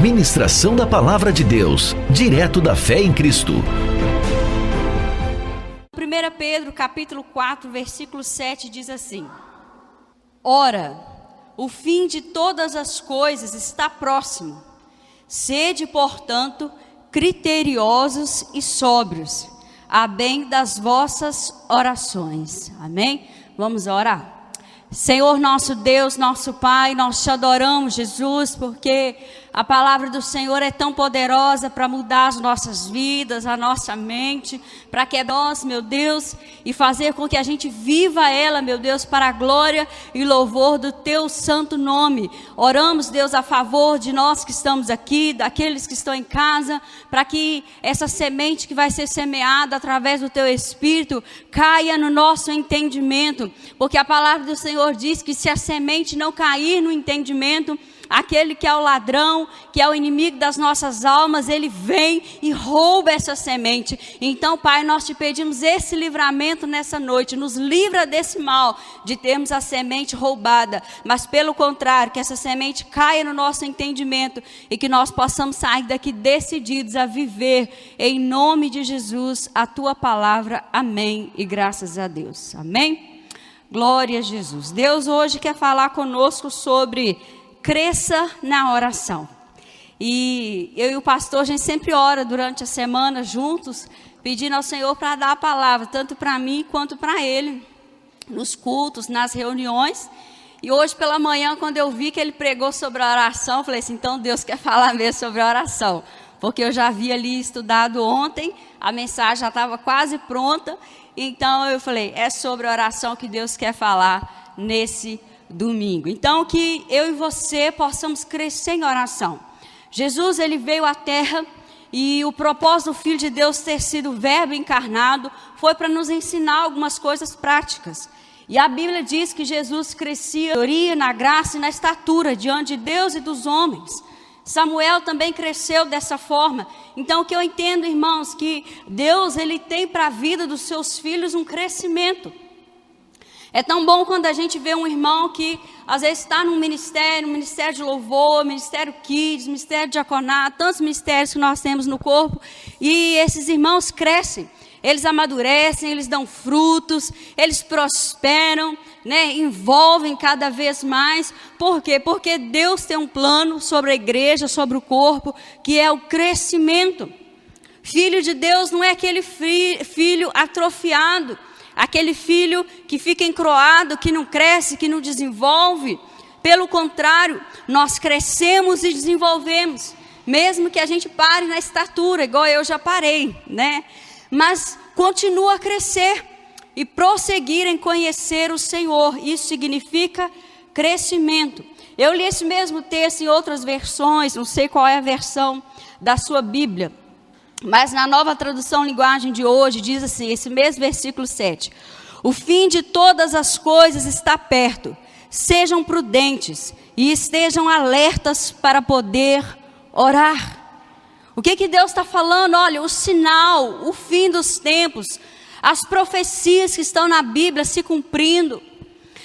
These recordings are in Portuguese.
Ministração da Palavra de Deus, direto da fé em Cristo. 1 Pedro, capítulo 4, versículo 7, diz assim: Ora, o fim de todas as coisas está próximo. Sede, portanto, criteriosos e sóbrios, a bem das vossas orações. Amém? Vamos orar. Senhor nosso Deus, nosso Pai, nós te adoramos, Jesus, porque a palavra do Senhor é tão poderosa para mudar as nossas vidas, a nossa mente, para que nós, meu Deus, e fazer com que a gente viva ela, meu Deus, para a glória e louvor do teu santo nome. Oramos, Deus, a favor de nós que estamos aqui, daqueles que estão em casa, para que essa semente que vai ser semeada através do teu Espírito caia no nosso entendimento, porque a palavra do Senhor diz que se a semente não cair no entendimento, aquele que é o ladrão, que é o inimigo das nossas almas, ele vem e rouba essa semente. Então, Pai, nós te pedimos esse livramento nessa noite. Nos livra desse mal de termos a semente roubada, mas pelo contrário, que essa semente caia no nosso entendimento e que nós possamos sair daqui decididos a viver em nome de Jesus a tua palavra. Amém e graças a Deus. Amém? Glória a Jesus. Deus hoje quer falar conosco sobre cresça na oração. E eu e o pastor, a gente sempre ora durante a semana juntos, pedindo ao Senhor para dar a palavra, tanto para mim quanto para ele, nos cultos, nas reuniões. E hoje pela manhã, quando eu vi que ele pregou sobre a oração, eu falei assim, então Deus quer falar mesmo sobre a oração. Porque eu já havia ali estudado ontem, a mensagem já estava quase pronta. Então eu falei, é sobre a oração que Deus quer falar nesse domingo. Então que eu e você possamos crescer em oração. Jesus, ele veio à terra e o propósito do Filho de Deus ter sido o verbo encarnado foi para nos ensinar algumas coisas práticas. E a Bíblia diz que Jesus crescia na graça e na estatura diante de Deus e dos homens. Samuel também cresceu dessa forma. Então o que eu entendo, irmãos, que Deus, ele tem para a vida dos seus filhos um crescimento. É tão bom quando a gente vê um irmão que às vezes está num ministério, ministério de louvor, ministério kids, ministério de diaconato, tantos ministérios que nós temos no corpo, e esses irmãos crescem, eles amadurecem, eles dão frutos, eles prosperam, né, envolvem cada vez mais. Por quê? Porque Deus tem um plano sobre a igreja, sobre o corpo, que é o crescimento. Filho de Deus não é aquele filho atrofiado, aquele filho que fica encroado, que não cresce, que não desenvolve. Pelo contrário, nós crescemos e desenvolvemos, mesmo que a gente pare na estatura, igual eu já parei, né? Mas continua a crescer e prosseguir em conhecer o Senhor. Isso significa crescimento. Eu li esse mesmo texto em outras versões, não sei qual é a versão da sua Bíblia, mas na Nova Tradução Linguagem de hoje, diz assim, esse mesmo versículo 7. O fim de todas as coisas está perto. Sejam prudentes e estejam alertas para poder orar. O que Deus está falando? Olha, o sinal, o fim dos tempos, as profecias que estão na Bíblia se cumprindo.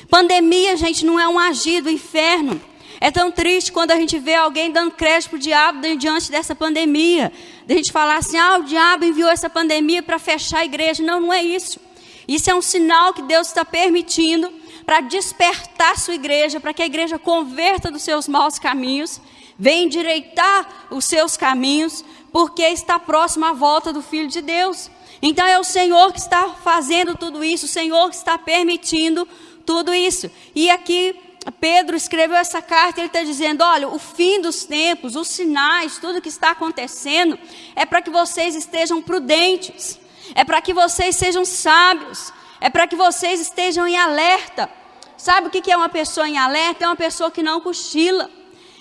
Pandemia, gente, não é um agir do inferno. É tão triste quando a gente vê alguém dando crédito para o diabo diante dessa pandemia. A gente falar assim, o diabo enviou essa pandemia para fechar a igreja. Não, não é isso. Isso é um sinal que Deus está permitindo para despertar a sua igreja, para que a igreja converta dos seus maus caminhos, venha endireitar os seus caminhos, porque está próximo à volta do Filho de Deus. Então é o Senhor que está fazendo tudo isso, o Senhor que está permitindo tudo isso. E aqui Pedro escreveu essa carta, ele está dizendo, olha, o fim dos tempos, os sinais, tudo que está acontecendo, é para que vocês estejam prudentes, é para que vocês sejam sábios, é para que vocês estejam em alerta. Sabe o que é uma pessoa em alerta? É uma pessoa que não cochila,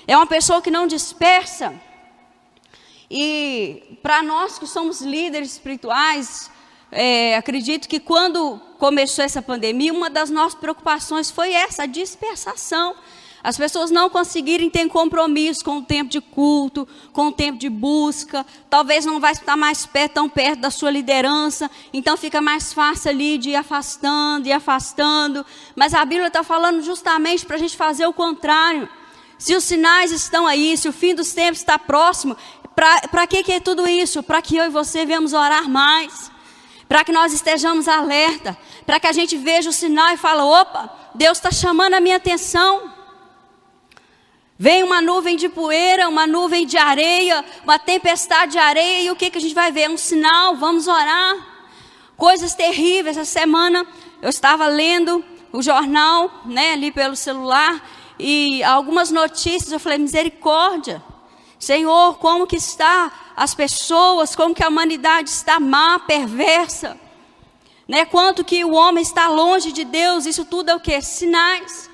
é uma pessoa que não dispersa. E para nós que somos líderes espirituais, acredito que quando começou essa pandemia, uma das nossas preocupações foi essa, a dispersação. As pessoas não conseguirem ter compromisso com o tempo de culto, com o tempo de busca. Talvez não vai estar mais tão perto da sua liderança, então fica mais fácil ali de ir afastando e afastando. Mas a Bíblia está falando justamente para a gente fazer o contrário. Se os sinais estão aí, se o fim dos tempos está próximo, para que é tudo isso? Para que eu e você venhamos orar mais, para que nós estejamos alerta, para que a gente veja o sinal e fale, opa, Deus está chamando a minha atenção. Vem uma nuvem de poeira, uma nuvem de areia, uma tempestade de areia, e o que a gente vai ver? É um sinal, vamos orar. Coisas terríveis. Essa semana eu estava lendo o jornal, né, ali pelo celular, e algumas notícias, eu falei, misericórdia, Senhor, como que está as pessoas, como que a humanidade está má, perversa, né? Quanto que o homem está longe de Deus, isso tudo é o quê? Sinais.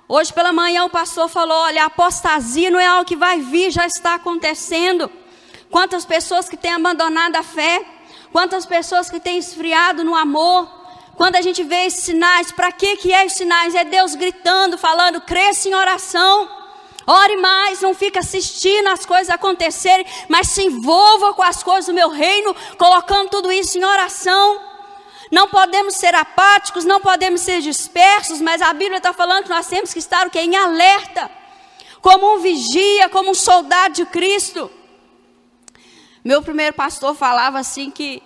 Hoje pela manhã o pastor falou, olha, a apostasia não é algo que vai vir, já está acontecendo. Quantas pessoas que têm abandonado a fé, quantas pessoas que têm esfriado no amor. Quando a gente vê esses sinais, para que é os sinais? É Deus gritando, falando, cresça em oração, ore mais, não fica assistindo as coisas acontecerem, mas se envolva com as coisas do meu reino, colocando tudo isso em oração. Não podemos ser apáticos, não podemos ser dispersos, mas a Bíblia está falando que nós temos que estar o quê? Em alerta, como um vigia, como um soldado de Cristo. Meu primeiro pastor falava assim que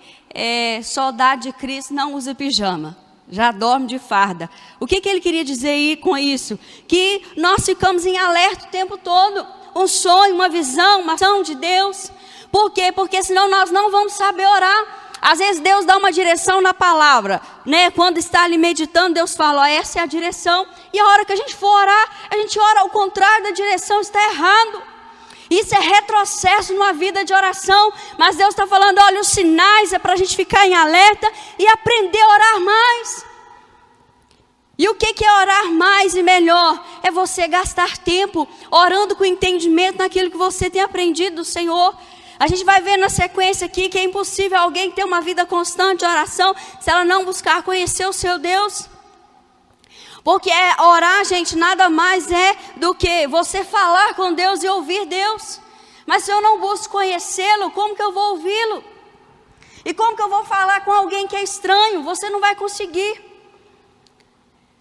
soldado de Cristo não usa pijama, já dorme de farda. O que ele queria dizer aí com isso? Que nós ficamos em alerta o tempo todo, um sonho, uma visão, uma ação de Deus. Por quê? Porque senão nós não vamos saber orar. Às vezes Deus dá uma direção na palavra, né? Quando está ali meditando, Deus fala, ó, essa é a direção. E a hora que a gente for orar, a gente ora ao contrário da direção, está errado. Isso é retrocesso numa vida de oração. Mas Deus está falando, olha, os sinais é para a gente ficar em alerta e aprender a orar mais. E o que é orar mais e melhor? É você gastar tempo orando com entendimento naquilo que você tem aprendido do Senhor. A gente vai ver na sequência aqui que é impossível alguém ter uma vida constante de oração se ela não buscar conhecer o seu Deus. Porque orar, gente, nada mais é do que você falar com Deus e ouvir Deus. Mas se eu não busco conhecê-lo, como que eu vou ouvi-lo? E como que eu vou falar com alguém que é estranho? Você não vai conseguir.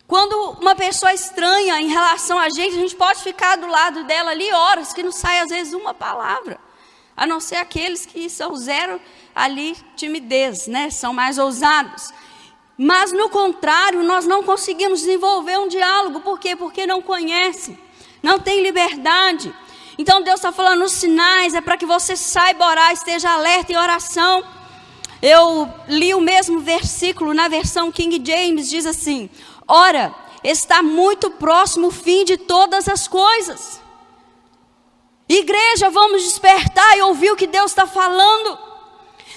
Quando uma pessoa estranha em relação a gente pode ficar do lado dela ali horas, que não sai às vezes uma palavra. A não ser aqueles que são zero ali timidez, né? São mais ousados. Mas no contrário, nós não conseguimos desenvolver um diálogo. Por quê? Porque não conhece, não tem liberdade. Então Deus está falando, os sinais é para que você saiba orar, esteja alerta em oração. Eu li o mesmo versículo na versão King James, diz assim, ora, está muito próximo o fim de todas as coisas. Igreja, vamos despertar e ouvir o que Deus está falando.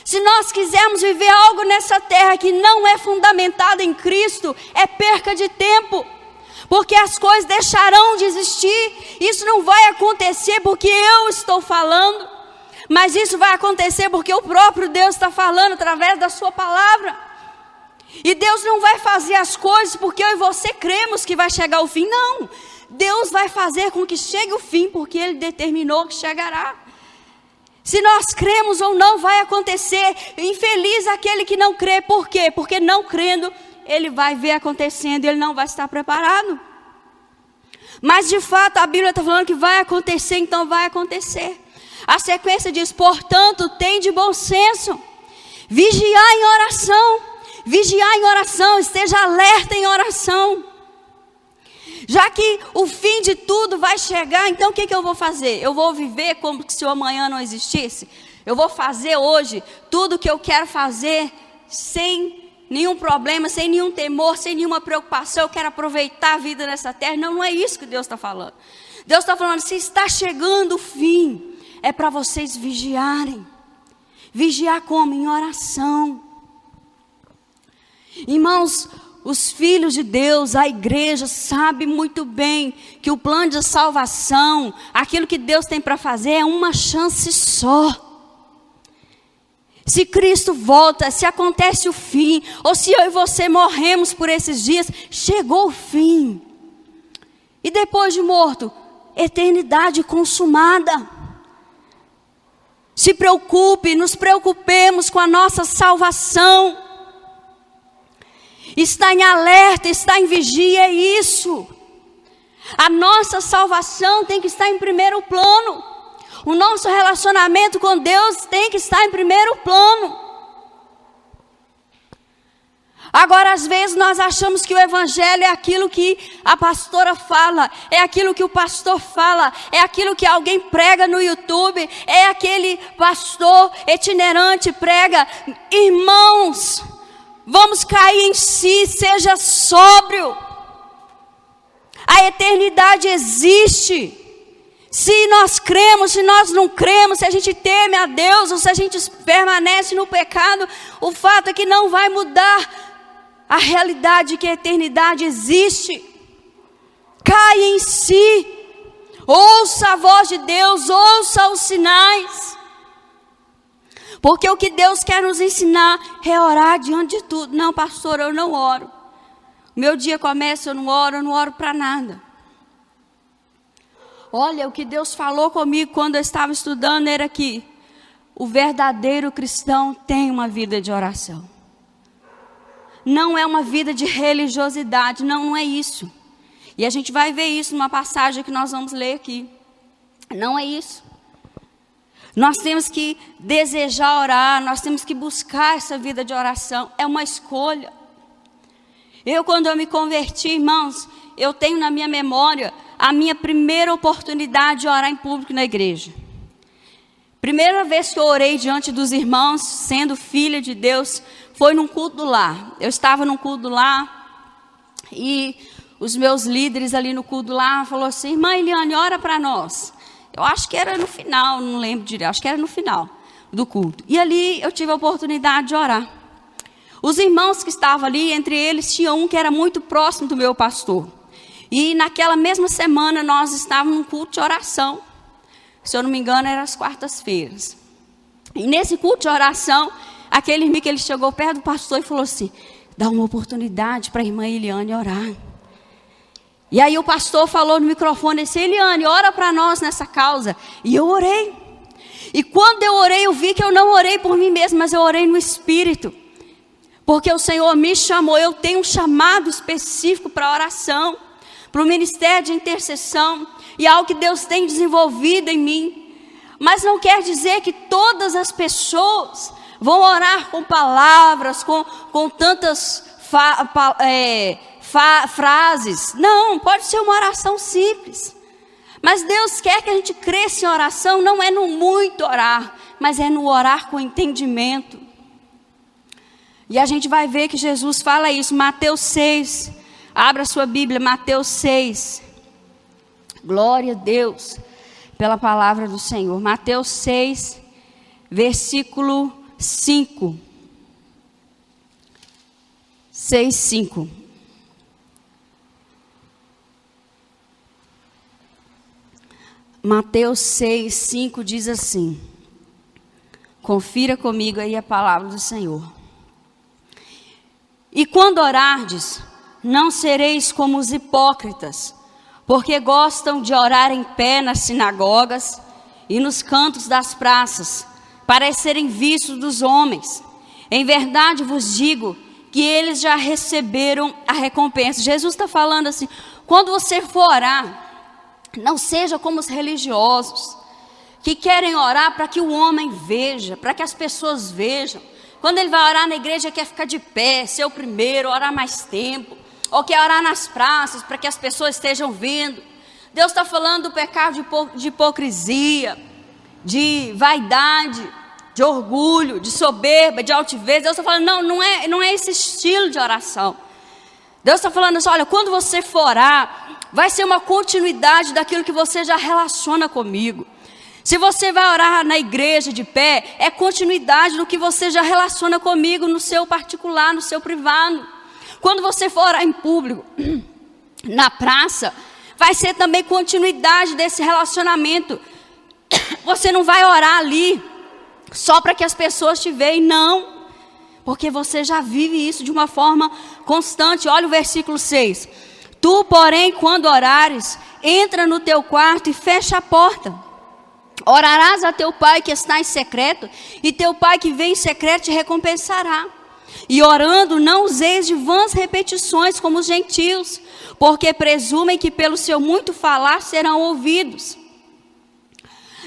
Se nós quisermos viver algo nessa terra que não é fundamentado em Cristo, é perca de tempo. Porque as coisas deixarão de existir. Isso não vai acontecer porque eu estou falando. Mas isso vai acontecer porque o próprio Deus está falando através da sua palavra. E Deus não vai fazer as coisas porque eu e você cremos que vai chegar o fim, não. Deus vai fazer com que chegue o fim, porque Ele determinou que chegará. Se nós cremos ou não, vai acontecer. Infeliz aquele que não crê. Por quê? Porque não crendo, ele vai ver acontecendo e ele não vai estar preparado. Mas de fato a Bíblia está falando que vai acontecer, então vai acontecer. A sequência diz, portanto, tende bom senso, vigiar em oração, esteja alerta em oração. Já que o fim de tudo vai chegar, então o que eu vou fazer? Eu vou viver como se o amanhã não existisse? Eu vou fazer hoje tudo o que eu quero fazer sem nenhum problema, sem nenhum temor, sem nenhuma preocupação? Eu quero aproveitar a vida nessa terra? Não, não é isso que Deus está falando. Deus está falando, se está chegando o fim, é para vocês vigiarem. Vigiar como? Em oração. Irmãos, os filhos de Deus, a igreja, sabe muito bem que o plano de salvação, aquilo que Deus tem para fazer é uma chance só. Se Cristo volta, se acontece o fim, ou se eu e você morremos por esses dias, chegou o fim. E depois de morto, eternidade consumada. Se preocupe, nos preocupemos com a nossa salvação. Está em alerta, está em vigia, é isso. A nossa salvação tem que estar em primeiro plano. O nosso relacionamento com Deus tem que estar em primeiro plano. Agora, às vezes, nós achamos que o evangelho é aquilo que a pastora fala, é aquilo que o pastor fala, é aquilo que alguém prega no YouTube, é aquele pastor itinerante prega. Irmãos, vamos cair em si, seja sóbrio. A eternidade existe. Se nós cremos, se nós não cremos, se a gente teme a Deus ou se a gente permanece no pecado, o fato é que não vai mudar a realidade que a eternidade existe. Caia em si, ouça a voz de Deus, ouça os sinais. Porque o que Deus quer nos ensinar é orar diante de tudo. Não, pastor, eu não oro. Meu dia começa, eu não oro para nada. Olha, o que Deus falou comigo quando eu estava estudando era que o verdadeiro cristão tem uma vida de oração. Não é uma vida de religiosidade, não é isso. E a gente vai ver isso numa passagem que nós vamos ler aqui. Não é isso. Nós temos que desejar orar, nós temos que buscar essa vida de oração. É uma escolha. Quando eu me converti, irmãos, eu tenho na minha memória a minha primeira oportunidade de orar em público na igreja. Primeira vez que eu orei diante dos irmãos, sendo filha de Deus, foi num culto do lar. Eu estava num culto do lar e os meus líderes ali no culto do lar falaram assim: irmã Eliane, ora para nós. Eu acho que era no final, não lembro direito, acho que era no final do culto. E ali eu tive a oportunidade de orar. Os irmãos que estavam ali, entre eles tinha um que era muito próximo do meu pastor. E naquela mesma semana nós estávamos num culto de oração. Se eu não me engano, era às quartas-feiras. E nesse culto de oração, aquele irmão que ele chegou perto do pastor e falou assim: dá uma oportunidade para a irmã Eliane orar. E aí o pastor falou no microfone assim: Eliane, ora para nós nessa causa. E eu orei. E quando eu orei, eu vi que eu não orei por mim mesmo, mas eu orei no Espírito. Porque o Senhor me chamou, eu tenho um chamado específico para oração, para o ministério de intercessão, e algo que Deus tem desenvolvido em mim. Mas não quer dizer que todas as pessoas vão orar com palavras, com tantas frases. Não, pode ser uma oração simples. Mas Deus quer que a gente cresça em oração, não é no muito orar, mas é no orar com entendimento. E a gente vai ver que Jesus fala isso, Mateus 6, abra sua Bíblia, Mateus 6, glória a Deus pela palavra do Senhor, Mateus 6, versículo 5, 6, 5. Mateus 6, 5 diz assim, confira comigo aí a palavra do Senhor. E quando orardes, não sereis como os hipócritas, porque gostam de orar em pé nas sinagogas e nos cantos das praças, para serem vistos dos homens. Em verdade vos digo que eles já receberam a recompensa. Jesus está falando assim, quando você for orar, não seja como os religiosos, que querem orar para que o homem veja, para que as pessoas vejam. Quando ele vai orar na igreja, quer ficar de pé, ser o primeiro, orar mais tempo. Ou quer orar nas praças, para que as pessoas estejam vendo. Deus está falando do pecado de hipocrisia, de vaidade, de orgulho, de soberba, de altivez. Deus está falando, não é esse estilo de oração. Deus está falando assim, olha, quando você for orar, vai ser uma continuidade daquilo que você já relaciona comigo. Se você vai orar na igreja de pé, é continuidade do que você já relaciona comigo no seu particular, no seu privado. Quando você for orar em público, na praça, vai ser também continuidade desse relacionamento. Você não vai orar ali só para que as pessoas te vejam, não. Porque você já vive isso de uma forma constante. Olha o versículo 6. Tu, porém, quando orares, entra no teu quarto e fecha a porta. Orarás a teu pai que está em secreto, e teu pai que vem em secreto te recompensará. E orando, não useis de vãs repetições como os gentios, porque presumem que pelo seu muito falar serão ouvidos.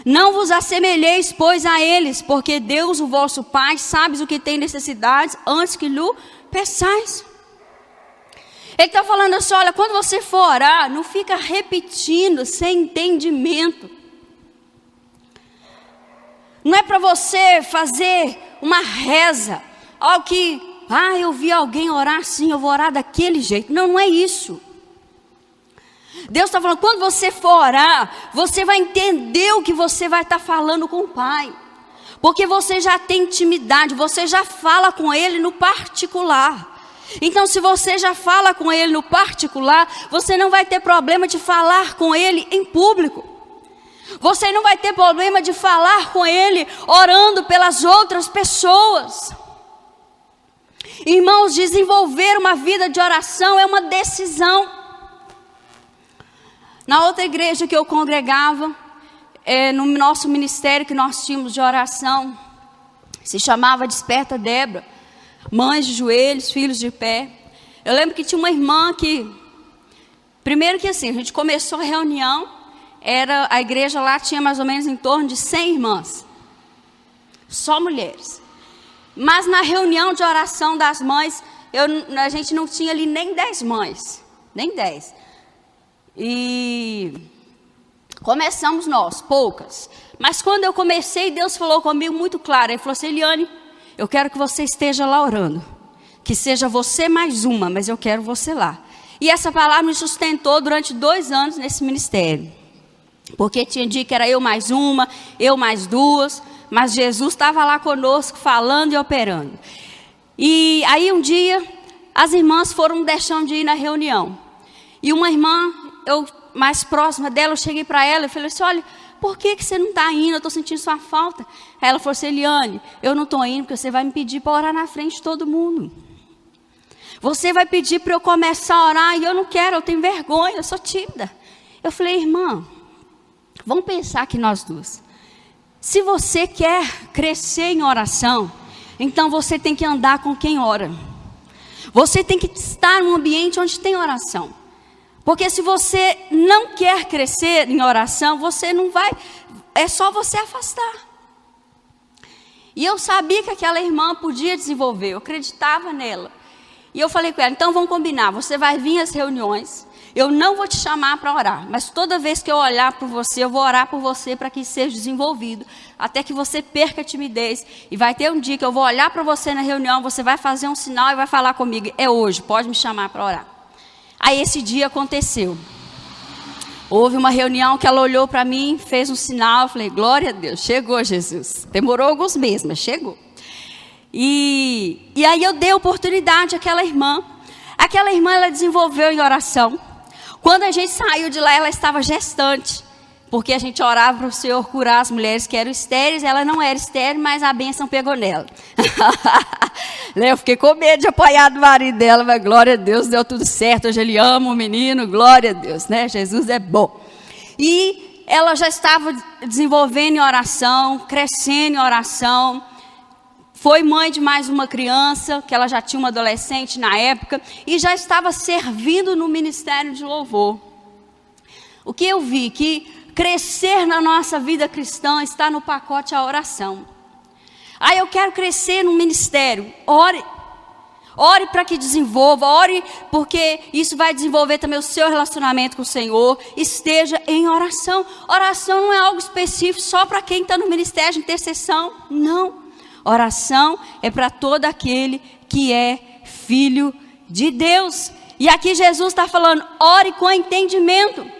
Não vos assemelheis, pois, a eles, porque Deus, o vosso Pai, sabe o que tem necessidades antes que lhe peçais. Ele está falando assim, olha, quando você for orar, não fica repetindo sem entendimento. Não é para você fazer uma reza, algo que, eu vi alguém orar assim, eu vou orar daquele jeito. Não, não é isso. Deus está falando, quando você for orar, você vai entender o que você vai estar falando com o Pai. Porque você já tem intimidade, você já fala com Ele no particular. Então, se você já fala com Ele no particular, você não vai ter problema de falar com Ele em público. Você não vai ter problema de falar com Ele orando pelas outras pessoas. Irmãos, desenvolver uma vida de oração é uma decisão. Na outra igreja que eu congregava, no nosso ministério que nós tínhamos de oração, se chamava Desperta Débora. Mães de joelhos, filhos de pé. Eu lembro que tinha uma irmã que, primeiro que assim, a gente começou a reunião, a igreja lá tinha mais ou menos em torno de 100 irmãs, só mulheres. Mas na reunião de oração das mães, a gente não tinha ali nem 10 mães, nem 10. E começamos nós, poucas. Mas quando eu comecei, Deus falou comigo muito claro, Ele falou assim, Eliane, eu quero que você esteja lá orando. Que seja você mais uma, mas eu quero você lá. E essa palavra me sustentou durante 2 anos nesse ministério. Porque tinha dia que era eu mais uma, eu mais 2. Mas Jesus estava lá conosco, falando e operando. E aí um dia, as irmãs foram deixando de ir na reunião. E uma irmã, eu mais próxima dela, eu cheguei para ela e falei assim, olha, por que você não está indo? Eu estou sentindo sua falta. Aí ela falou assim, Eliane, eu não estou indo porque você vai me pedir para orar na frente de todo mundo. Você vai pedir para eu começar a orar e eu não quero, eu tenho vergonha, eu sou tímida. Eu falei, irmã, vamos pensar aqui nós duas. Se você quer crescer em oração, então você tem que andar com quem ora. Você tem que estar num ambiente onde tem oração. Porque se você não quer crescer em oração, você não vai, é só você afastar. E eu sabia que aquela irmã podia desenvolver, eu acreditava nela. E eu falei com ela, então vamos combinar, você vai vir às reuniões, eu não vou te chamar para orar, mas toda vez que eu olhar por você, eu vou orar por você para que seja desenvolvido, até que você perca a timidez. E vai ter um dia que eu vou olhar para você na reunião, você vai fazer um sinal e vai falar comigo, é hoje, pode me chamar para orar. Aí esse dia aconteceu. Houve uma reunião que ela olhou para mim, fez um sinal, eu falei, glória a Deus, chegou Jesus. Demorou alguns meses, mas chegou. E aí eu dei oportunidade àquela irmã. Aquela irmã, ela desenvolveu em oração. Quando a gente saiu de lá, ela estava gestante. Porque a gente orava para o Senhor curar as mulheres que eram estéreis. Ela não era estéril, mas a bênção pegou nela. Eu fiquei com medo de apoiar do marido dela, mas glória a Deus, deu tudo certo. Hoje ele ama o menino, glória a Deus, né? Jesus é bom. E ela já estava desenvolvendo em oração, crescendo em oração. Foi mãe de mais uma criança, que ela já tinha uma adolescente na época, e já estava servindo no ministério de louvor. O que eu vi, que crescer na nossa vida cristã está no pacote a oração. Eu quero crescer no ministério, ore para que desenvolva, ore porque isso vai desenvolver também o seu relacionamento com o Senhor, esteja em oração. Oração não é algo específico só para quem está no ministério de intercessão, não. Oração é para todo aquele que é filho de Deus. E aqui Jesus está falando, ore com entendimento.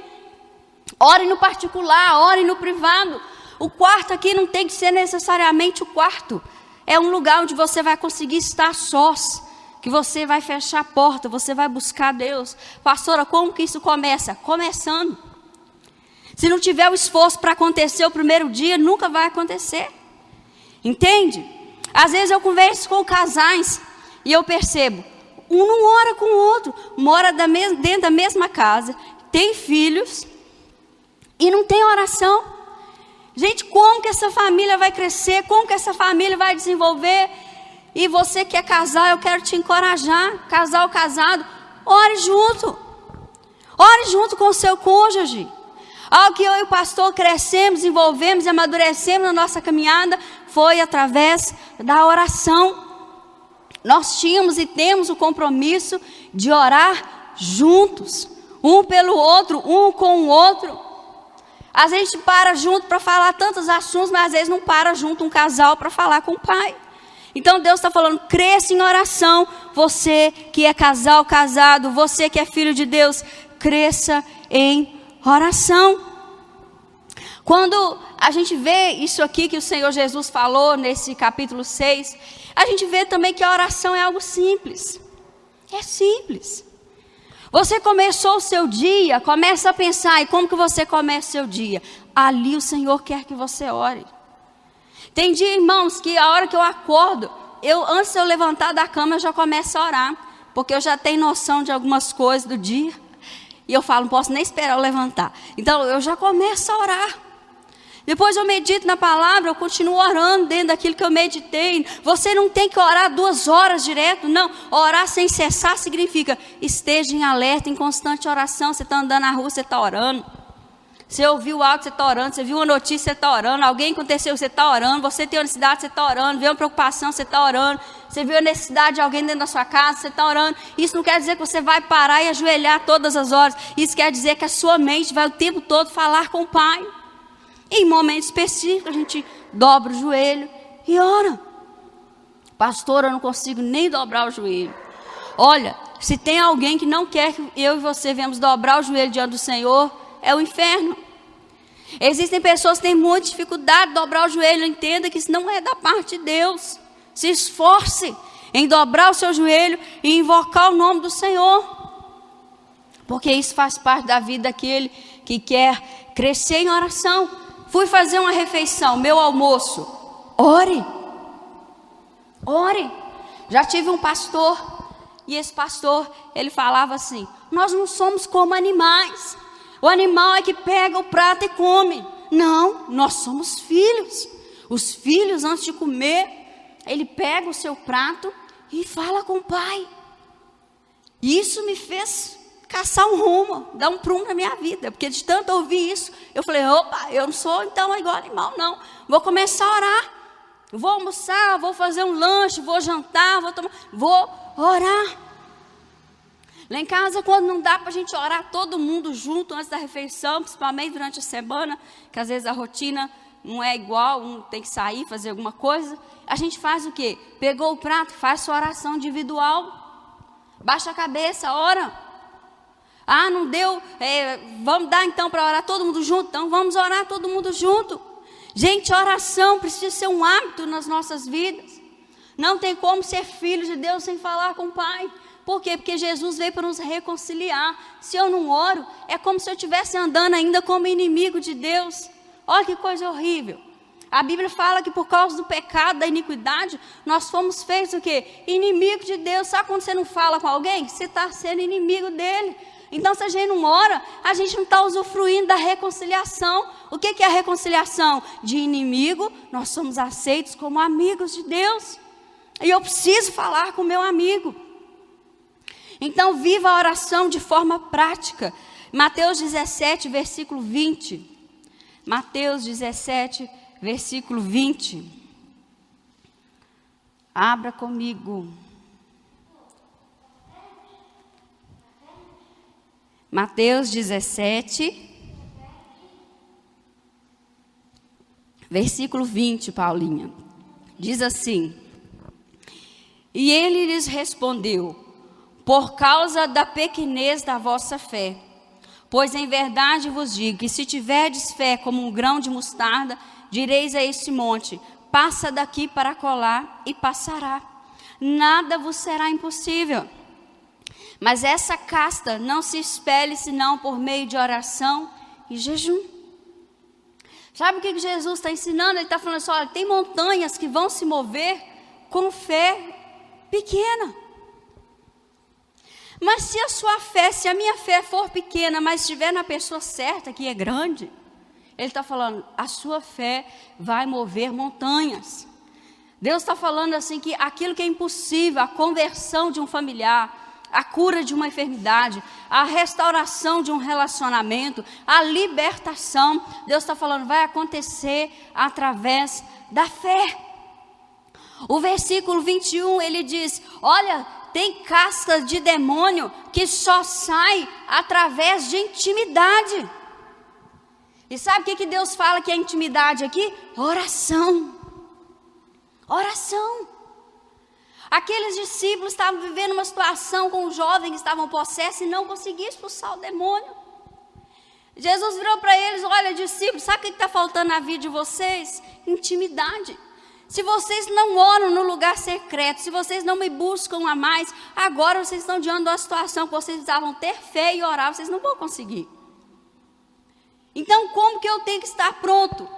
Ore no particular, ore no privado. O quarto aqui não tem que ser necessariamente o quarto. É um lugar onde você vai conseguir estar sós. Que você vai fechar a porta, você vai buscar Deus. Pastora, como que isso começa? Começando. Se não tiver o esforço para acontecer o primeiro dia, nunca vai acontecer. Entende? Às vezes eu converso com casais e eu percebo, um não ora com o outro, mora dentro da mesma casa, tem filhos e não tem oração. Gente, como que essa família vai crescer? Como que essa família vai desenvolver? E você que é casal, eu quero te encorajar, casal casado, ore junto. Ore junto com o seu cônjuge. Algo que eu e o pastor crescemos, desenvolvemos e amadurecemos na nossa caminhada foi através da oração. Nós tínhamos e temos o compromisso de orar juntos, um pelo outro, um com o outro. Às vezes a gente para junto para falar tantos assuntos, mas às vezes não para junto um casal para falar com o pai. Então Deus está falando, cresça em oração. Você que é casal, casado, você que é filho de Deus, cresça em oração. Quando a gente vê isso aqui que o Senhor Jesus falou nesse capítulo 6, a gente vê também que a oração é algo simples. É simples. Você começou o seu dia, começa a pensar, e como que você começa o seu dia? Ali o Senhor quer que você ore. Tem dia, irmãos, que a hora que eu acordo, antes de eu levantar da cama, eu já começo a orar. Porque eu já tenho noção de algumas coisas do dia. E eu falo, não posso nem esperar eu levantar. Então eu já começo a orar. Depois eu medito na palavra, eu continuo orando dentro daquilo que eu meditei. Você não tem que orar 2 horas direto, não. Orar sem cessar significa, esteja em alerta, em constante oração. Você está andando na rua, você está orando. Você ouviu algo, você está orando. Você viu uma notícia, você está orando. Alguém aconteceu, você está orando. Você tem uma necessidade, você está orando. Viu uma preocupação, você está orando. Você viu a necessidade de alguém dentro da sua casa, você está orando. Isso não quer dizer que você vai parar e ajoelhar todas as horas. Isso quer dizer que a sua mente vai o tempo todo falar com o Pai. Em momentos específicos, a gente dobra o joelho e ora. Pastor, eu não consigo nem dobrar o joelho. Olha, se tem alguém que não quer que eu e você venhamos dobrar o joelho diante do Senhor, é o inferno. Existem pessoas que têm muita dificuldade de dobrar o joelho. Entenda que isso não é da parte de Deus. Se esforce em dobrar o seu joelho e invocar o nome do Senhor. Porque isso faz parte da vida daquele que quer crescer em oração. Fui fazer uma refeição, meu almoço. Ore. Ore. Já tive um pastor, e esse pastor, ele falava assim, nós não somos como animais. O animal é que pega o prato e come. Não, nós somos filhos. Os filhos, antes de comer, ele pega o seu prato e fala com o pai. Isso me fez caçar um rumo, dar um prumo na minha vida, porque de tanto ouvir isso, eu falei, opa, eu não sou então igual animal não, vou começar a orar, vou almoçar, vou fazer um lanche, vou jantar, vou orar. Lá em casa, quando não dá para a gente orar todo mundo junto antes da refeição, principalmente durante a semana, que às vezes a rotina não é igual, um tem que sair, fazer alguma coisa, a gente faz o quê? Pegou o prato, faz sua oração individual, baixa a cabeça, ora. Ah, não deu, vamos dar então para orar todo mundo junto? Então vamos orar todo mundo junto. Gente, oração precisa ser um hábito nas nossas vidas. Não tem como ser filho de Deus sem falar com o Pai. Por quê? Porque Jesus veio para nos reconciliar. Se eu não oro, é como se eu estivesse andando ainda como inimigo de Deus. Olha que coisa horrível. A Bíblia fala que por causa do pecado, da iniquidade, nós fomos feitos o quê? Inimigo de Deus. Sabe quando você não fala com alguém? Você está sendo inimigo dele. Então, se a gente não ora, a gente não está usufruindo da reconciliação. O que é a reconciliação? De inimigo, nós somos aceitos como amigos de Deus. E eu preciso falar com o meu amigo. Então, viva a oração de forma prática. Mateus 17, versículo 20. Mateus 17, versículo 20. Abra comigo. Mateus 17, versículo 20, Paulinha. Diz assim: e ele lhes respondeu, por causa da pequenez da vossa fé. Pois em verdade vos digo que se tiverdes fé como um grão de mostarda, direis a este monte, passa daqui para acolá, e passará. Nada vos será impossível. Mas essa casta não se espelhe senão por meio de oração e jejum. Sabe o que Jesus está ensinando? Ele está falando assim, olha, tem montanhas que vão se mover com fé pequena. Mas se a sua fé, se a minha fé for pequena, mas estiver na pessoa certa, que é grande, ele está falando, a sua fé vai mover montanhas. Deus está falando assim que aquilo que é impossível, a conversão de um familiar, a cura de uma enfermidade, a restauração de um relacionamento, a libertação, Deus está falando, vai acontecer através da fé. O versículo 21, ele diz, olha, tem casca de demônio que só sai através de intimidade. E sabe o que Deus fala que é intimidade aqui? Oração. Oração. Aqueles discípulos estavam vivendo uma situação com um jovem que estavam possessos e não conseguiam expulsar o demônio. Jesus virou para eles, olha discípulos, sabe o que está faltando na vida de vocês? Intimidade. Se vocês não oram no lugar secreto, se vocês não me buscam a mais, agora vocês estão diante de uma situação que vocês precisavam ter fé e orar, vocês não vão conseguir. Então como que eu tenho que estar pronto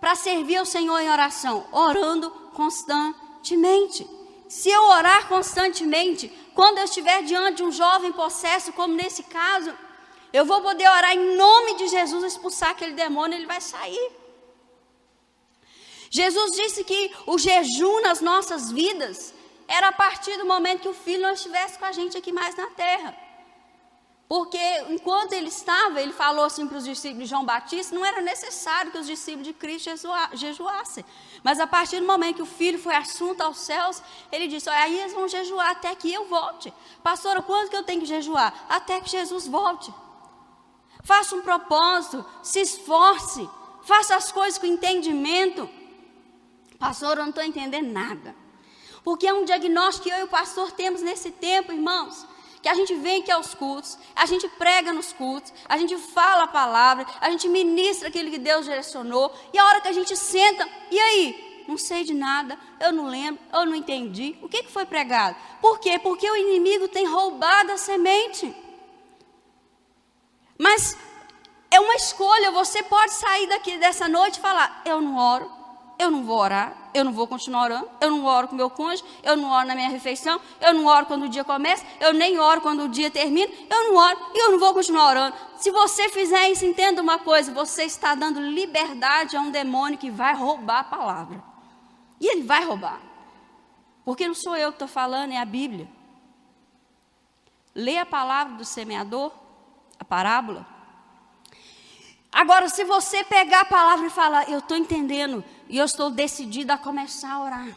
para servir ao Senhor em oração? Orando constantemente. Se eu orar constantemente, quando eu estiver diante de um jovem possesso, como nesse caso, eu vou poder orar em nome de Jesus, expulsar aquele demônio, ele vai sair. Jesus disse que o jejum nas nossas vidas era a partir do momento que o Filho não estivesse com a gente aqui mais na terra. Porque enquanto ele estava, ele falou assim para os discípulos de João Batista, não era necessário que os discípulos de Cristo jejuassem. Mas a partir do momento que o Filho foi assunto aos céus, ele disse, olha, aí eles vão jejuar até que eu volte. Pastora, quanto que eu tenho que jejuar? Até que Jesus volte. Faça um propósito, se esforce, faça as coisas com entendimento. Pastor, eu não estou entendendo nada. Porque é um diagnóstico que eu e o pastor temos nesse tempo, irmãos. Que a gente vem aqui aos cultos, a gente prega nos cultos, a gente fala a palavra, a gente ministra aquilo que Deus direcionou, e a hora que a gente senta, e aí? Não sei de nada, eu não lembro, eu não entendi. O que foi pregado? Por quê? Porque o inimigo tem roubado a semente. Mas é uma escolha, você pode sair daqui dessa noite e falar, eu não oro, eu não vou orar, eu não vou continuar orando, eu não oro com meu cônjuge, eu não oro na minha refeição, eu não oro quando o dia começa, eu nem oro quando o dia termina, eu não oro e eu não vou continuar orando. Se você fizer isso, entenda uma coisa, você está dando liberdade a um demônio que vai roubar a palavra. E ele vai roubar. Porque não sou eu que estou falando, é a Bíblia. Lê a palavra do semeador, a parábola. Agora, se você pegar a palavra e falar, eu estou entendendo, e eu estou decidida a começar a orar.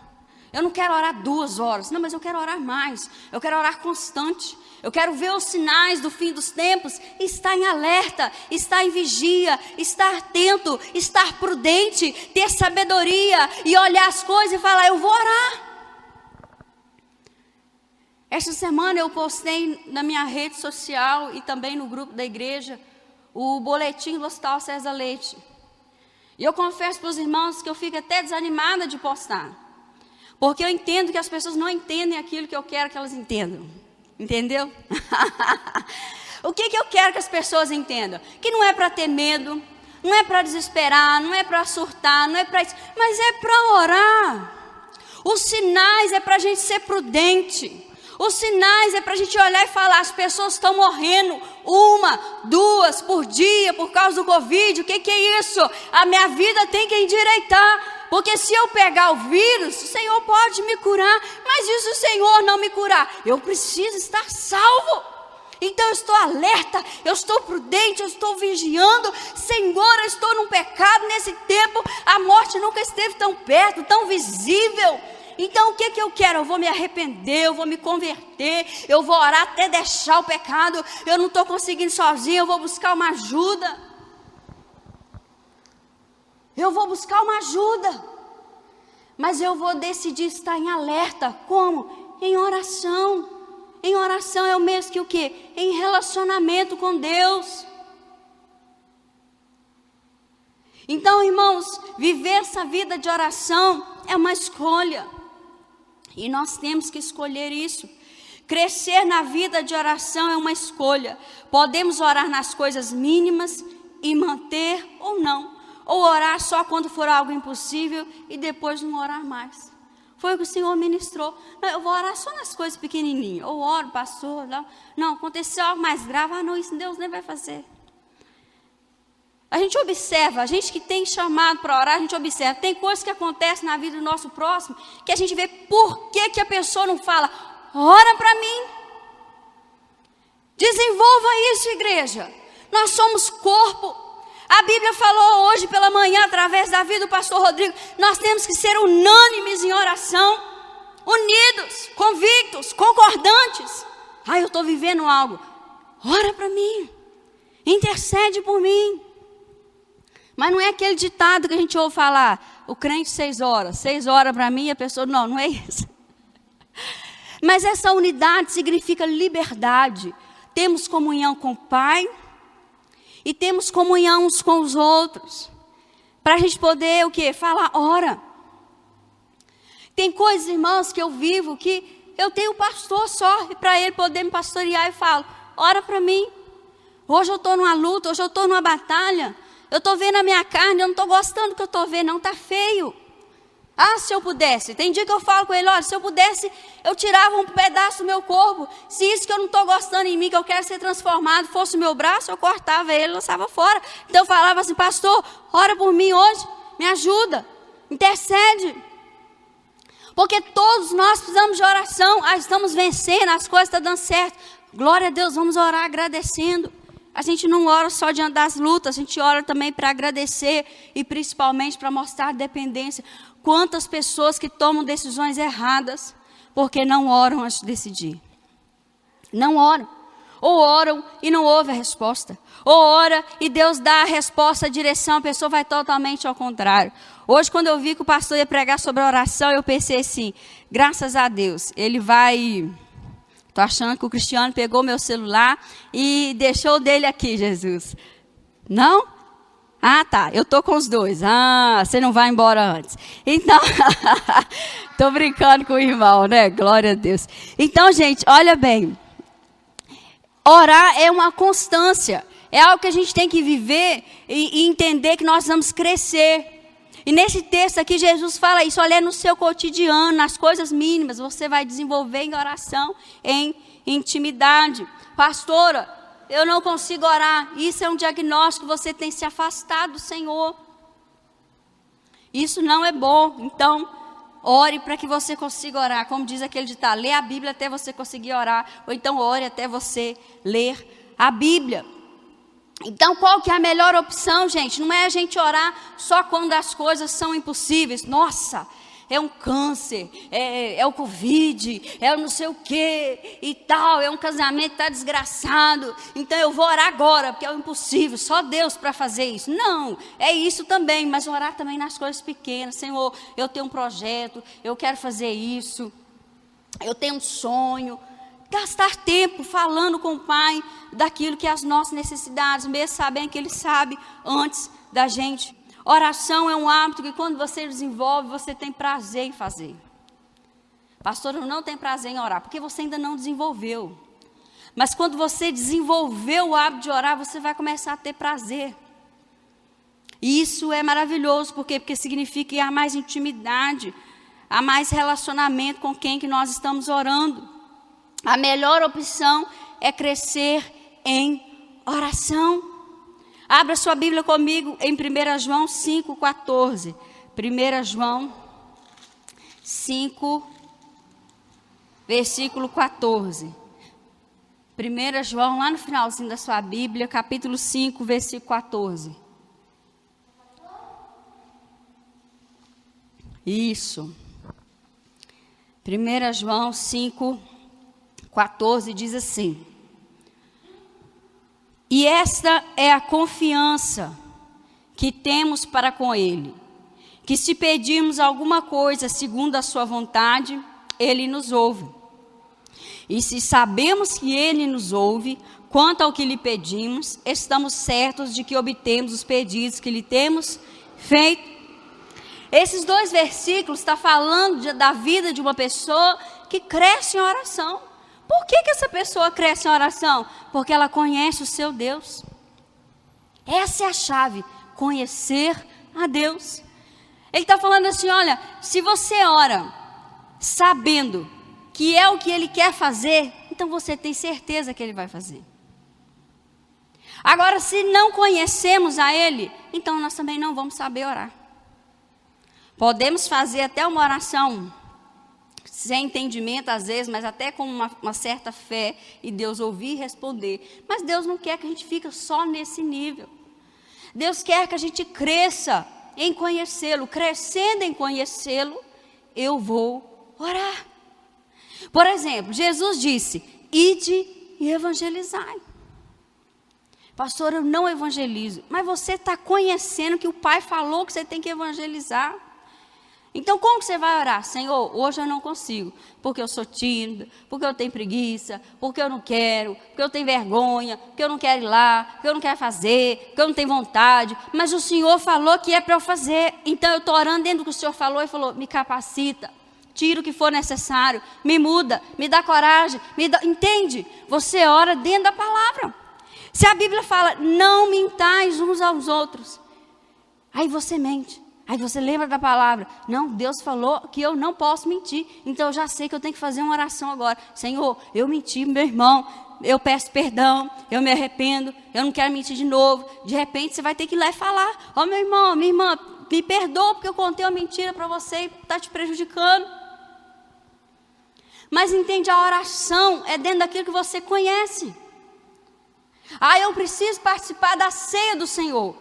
Eu não quero orar 2 horas, não, mas eu quero orar mais. Eu quero orar constante. Eu quero ver os sinais do fim dos tempos, estar em alerta, estar em vigia, estar atento, estar prudente, ter sabedoria e olhar as coisas e falar, eu vou orar. Esta semana eu postei na minha rede social e também no grupo da igreja, o boletim do Hospital César Leite. E eu confesso para os irmãos que eu fico até desanimada de postar. Porque eu entendo que as pessoas não entendem aquilo que eu quero que elas entendam. Entendeu? O que eu quero que as pessoas entendam? Que não é para ter medo, não é para desesperar, não é para surtar, não é para isso, mas é para orar. Os sinais é para a gente ser prudente. Os sinais é para a gente olhar e falar, as pessoas estão morrendo 1, 2 por dia por causa do Covid, o que é isso? A minha vida tem que endireitar, porque se eu pegar o vírus, o Senhor pode me curar, mas e se o Senhor não me curar? Eu preciso estar salvo. Então eu estou alerta, eu estou prudente, eu estou vigiando. Senhor, eu estou num pecado nesse tempo, a morte nunca esteve tão perto, tão visível. Então o que eu quero? Eu vou me arrepender, eu vou me converter, eu vou orar até deixar o pecado. Eu não estou conseguindo sozinho, eu vou buscar uma ajuda. Eu vou buscar uma ajuda. Mas eu vou decidir estar em alerta. Como? Em oração. Em oração é o mesmo que o quê? Em relacionamento com Deus. Então, irmãos, viver essa vida de oração é uma escolha. E nós temos que escolher isso. Crescer na vida de oração é uma escolha. Podemos orar nas coisas mínimas e manter ou não. Ou orar só quando for algo impossível e depois não orar mais. Foi o que o Senhor ministrou. Não, eu vou orar só nas coisas pequenininhas. Ou oro, pastor. Não, aconteceu algo mais grave. Ah, não, isso Deus nem vai fazer. A gente observa, a gente que tem chamado para orar, a gente observa. Tem coisas que acontecem na vida do nosso próximo que a gente vê por que a pessoa não fala, ora para mim. Desenvolva isso, igreja. Nós somos corpo. A Bíblia falou hoje pela manhã, através da vida do pastor Rodrigo, nós temos que ser unânimes em oração, unidos, convictos, concordantes. Eu estou vivendo algo. Ora para mim. Intercede por mim. Mas não é aquele ditado que a gente ouve falar, o crente 6 horas para mim, a pessoa, não é isso. Mas essa unidade significa liberdade. Temos comunhão com o Pai e temos comunhão uns com os outros. Para a gente poder o quê? Falar, ora. Tem coisas, irmãos, que eu vivo que eu tenho um pastor só, e para ele poder me pastorear, eu falo, ora para mim. Hoje eu estou numa luta, hoje eu estou numa batalha. Eu estou vendo a minha carne, eu não estou gostando do que eu estou vendo, não, está feio. Se eu pudesse, tem dia que eu falo com ele, olha, se eu pudesse, eu tirava um pedaço do meu corpo. Se isso que eu não estou gostando em mim, que eu quero ser transformado, fosse o meu braço, eu cortava ele, lançava fora. Então eu falava assim, pastor, ora por mim hoje, me ajuda, intercede. Porque todos nós precisamos de oração, estamos vencendo, as coisas estão dando certo. Glória a Deus, vamos orar agradecendo. A gente não ora só diante das lutas, a gente ora também para agradecer e principalmente para mostrar dependência. Quantas pessoas que tomam decisões erradas porque não oram antes de decidir. Não oram. Ou oram e não ouvem a resposta. Ou ora e Deus dá a resposta, a direção, a pessoa vai totalmente ao contrário. Hoje, quando eu vi que o pastor ia pregar sobre a oração, eu pensei assim, graças a Deus, ele vai... Estou achando que o Cristiano pegou meu celular e deixou o dele aqui, Jesus. Não? Tá, eu estou com os dois. Você não vai embora antes. Então, estou brincando com o irmão, né? Glória a Deus. Então, gente, olha bem. Orar é uma constância. É algo que a gente tem que viver e entender que nós vamos crescer. E nesse texto aqui, Jesus fala isso, olha, no seu cotidiano, nas coisas mínimas, você vai desenvolver em oração, em intimidade. Pastora, eu não consigo orar. Isso é um diagnóstico, você tem se afastado do Senhor. Isso não é bom. Então, ore para que você consiga orar. Como diz aquele ditado, lê a Bíblia até você conseguir orar. Ou então ore até você ler a Bíblia. Então, qual que é a melhor opção, gente? Não é a gente orar só quando as coisas são impossíveis. Nossa, é um câncer, é o Covid, é o não sei o quê e tal, é um casamento que está desgraçado. Então, eu vou orar agora, porque é o impossível, só Deus para fazer isso. Não, é isso também, mas orar também nas coisas pequenas. Senhor, eu tenho um projeto, eu quero fazer isso, eu tenho um sonho. Gastar tempo falando com o Pai daquilo que é as nossas necessidades, mesmo sabendo que Ele sabe antes da gente. Oração é um hábito que quando você desenvolve, você tem prazer em fazer. Pastor, eu não tenho prazer em orar, porque você ainda não desenvolveu. Mas quando você desenvolveu o hábito de orar, você vai começar a ter prazer. E isso é maravilhoso, por quê? Porque significa que há mais intimidade, há mais relacionamento com quem que nós estamos orando. A melhor opção é crescer em oração. Abra sua Bíblia comigo em 1 João 5,14. 1 João 5, versículo 14. 1 João, lá no finalzinho da sua Bíblia, capítulo 5, versículo 14. Isso. 1 João 5, 14 diz assim: e esta é a confiança que temos para com Ele, que se pedirmos alguma coisa segundo a sua vontade, Ele nos ouve. E se sabemos que Ele nos ouve, quanto ao que lhe pedimos, estamos certos de que obtemos os pedidos que lhe temos feito. Esses dois versículos estão falando da vida de uma pessoa que cresce em oração. Por que essa pessoa cresce em oração? Porque ela conhece o seu Deus. Essa é a chave, conhecer a Deus. Ele está falando assim, olha, se você ora sabendo que é o que Ele quer fazer, então você tem certeza que Ele vai fazer. Agora, se não conhecemos a Ele, então nós também não vamos saber orar. Podemos fazer até uma oração sem entendimento às vezes, mas até com uma certa fé, e Deus ouvir e responder. Mas Deus não quer que a gente fique só nesse nível. Deus quer que a gente cresça em conhecê-lo. Crescendo em conhecê-lo, eu vou orar. Por exemplo, Jesus disse: ide e evangelizai. Pastor, eu não evangelizo. Mas você está conhecendo que o Pai falou que você tem que evangelizar. Então como que você vai orar? Senhor, hoje eu não consigo, porque eu sou tímida, porque eu tenho preguiça, porque eu não quero, porque eu tenho vergonha, porque eu não quero ir lá, porque eu não quero fazer, porque eu não tenho vontade. Mas o Senhor falou que é para eu fazer. Então eu estou orando dentro do que o Senhor falou e falou: me capacita, tira o que for necessário, me muda, me dá coragem, entende? Você ora dentro da palavra. Se a Bíblia fala, não mintais uns aos outros, aí você mente. Aí você lembra da palavra. Não, Deus falou que eu não posso mentir. Então eu já sei que eu tenho que fazer uma oração agora. Senhor, eu menti, meu irmão. Eu peço perdão, eu me arrependo. Eu não quero mentir de novo. De repente você vai ter que ir lá e falar: ó, meu irmão, minha irmã, me perdoa porque eu contei uma mentira para você e está te prejudicando. Mas entende, a oração é dentro daquilo que você conhece. Ah, eu preciso participar da ceia do Senhor.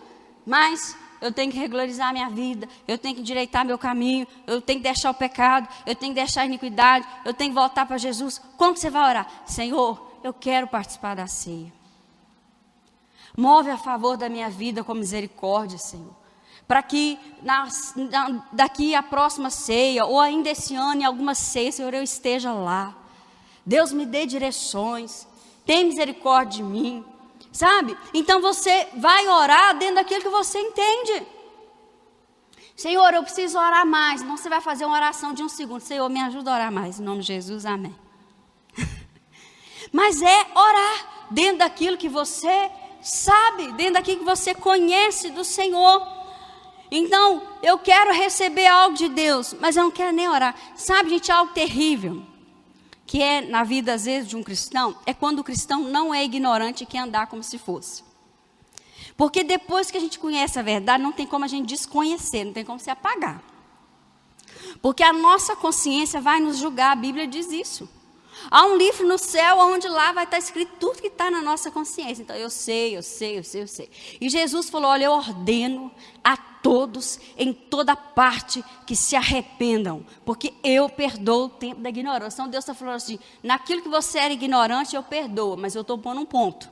Mas eu tenho que regularizar a minha vida, eu tenho que endireitar meu caminho, eu tenho que deixar o pecado, eu tenho que deixar a iniquidade, eu tenho que voltar para Jesus. Como que você vai orar? Senhor, eu quero participar da ceia. Move a favor da minha vida com misericórdia, Senhor. Para que daqui a próxima ceia, ou ainda esse ano em alguma ceia, Senhor, eu esteja lá. Deus me dê direções, tem misericórdia de mim. Sabe? Então você vai orar dentro daquilo que você entende. Senhor, eu preciso orar mais. Não, você vai fazer uma oração de 1 segundo. Senhor, me ajuda a orar mais. Em nome de Jesus, amém. Mas é orar dentro daquilo que você sabe, dentro daquilo que você conhece do Senhor. Então, eu quero receber algo de Deus, mas eu não quero nem orar. Sabe, gente, algo terrível que é na vida, às vezes, de um cristão, é quando o cristão não é ignorante e quer andar como se fosse. Porque depois que a gente conhece a verdade, não tem como a gente desconhecer, não tem como se apagar. Porque a nossa consciência vai nos julgar, a Bíblia diz isso. Há um livro no céu, onde lá vai estar escrito tudo que está na nossa consciência. Então, eu sei. E Jesus falou: olha, eu ordeno a todos, em toda parte, que se arrependam, porque eu perdoo o tempo da ignorância. Então Deus está falando assim: naquilo que você era ignorante, eu perdoo, mas eu estou pondo um ponto.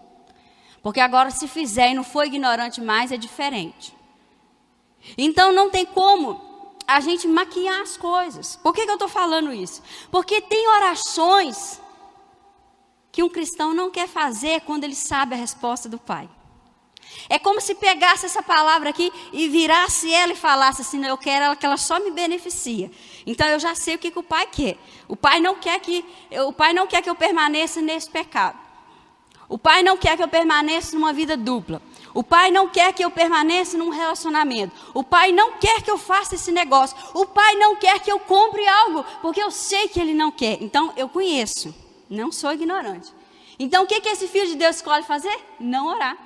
Porque agora, se fizer e não for ignorante mais, é diferente. Então não tem como a gente maquiar as coisas. Por que eu estou falando isso? Porque tem orações que um cristão não quer fazer quando ele sabe a resposta do Pai. É como se pegasse essa palavra aqui e virasse ela e falasse assim: eu quero ela, que ela só me beneficia. Então eu já sei o que o Pai quer. O Pai não quer que eu permaneça nesse pecado. O Pai não quer que eu permaneça numa vida dupla. O Pai não quer que eu permaneça num relacionamento. O Pai não quer que eu faça esse negócio. O Pai não quer que eu compre algo, porque eu sei que Ele não quer. Então eu conheço, não sou ignorante. Então o que esse filho de Deus escolhe fazer? Não orar.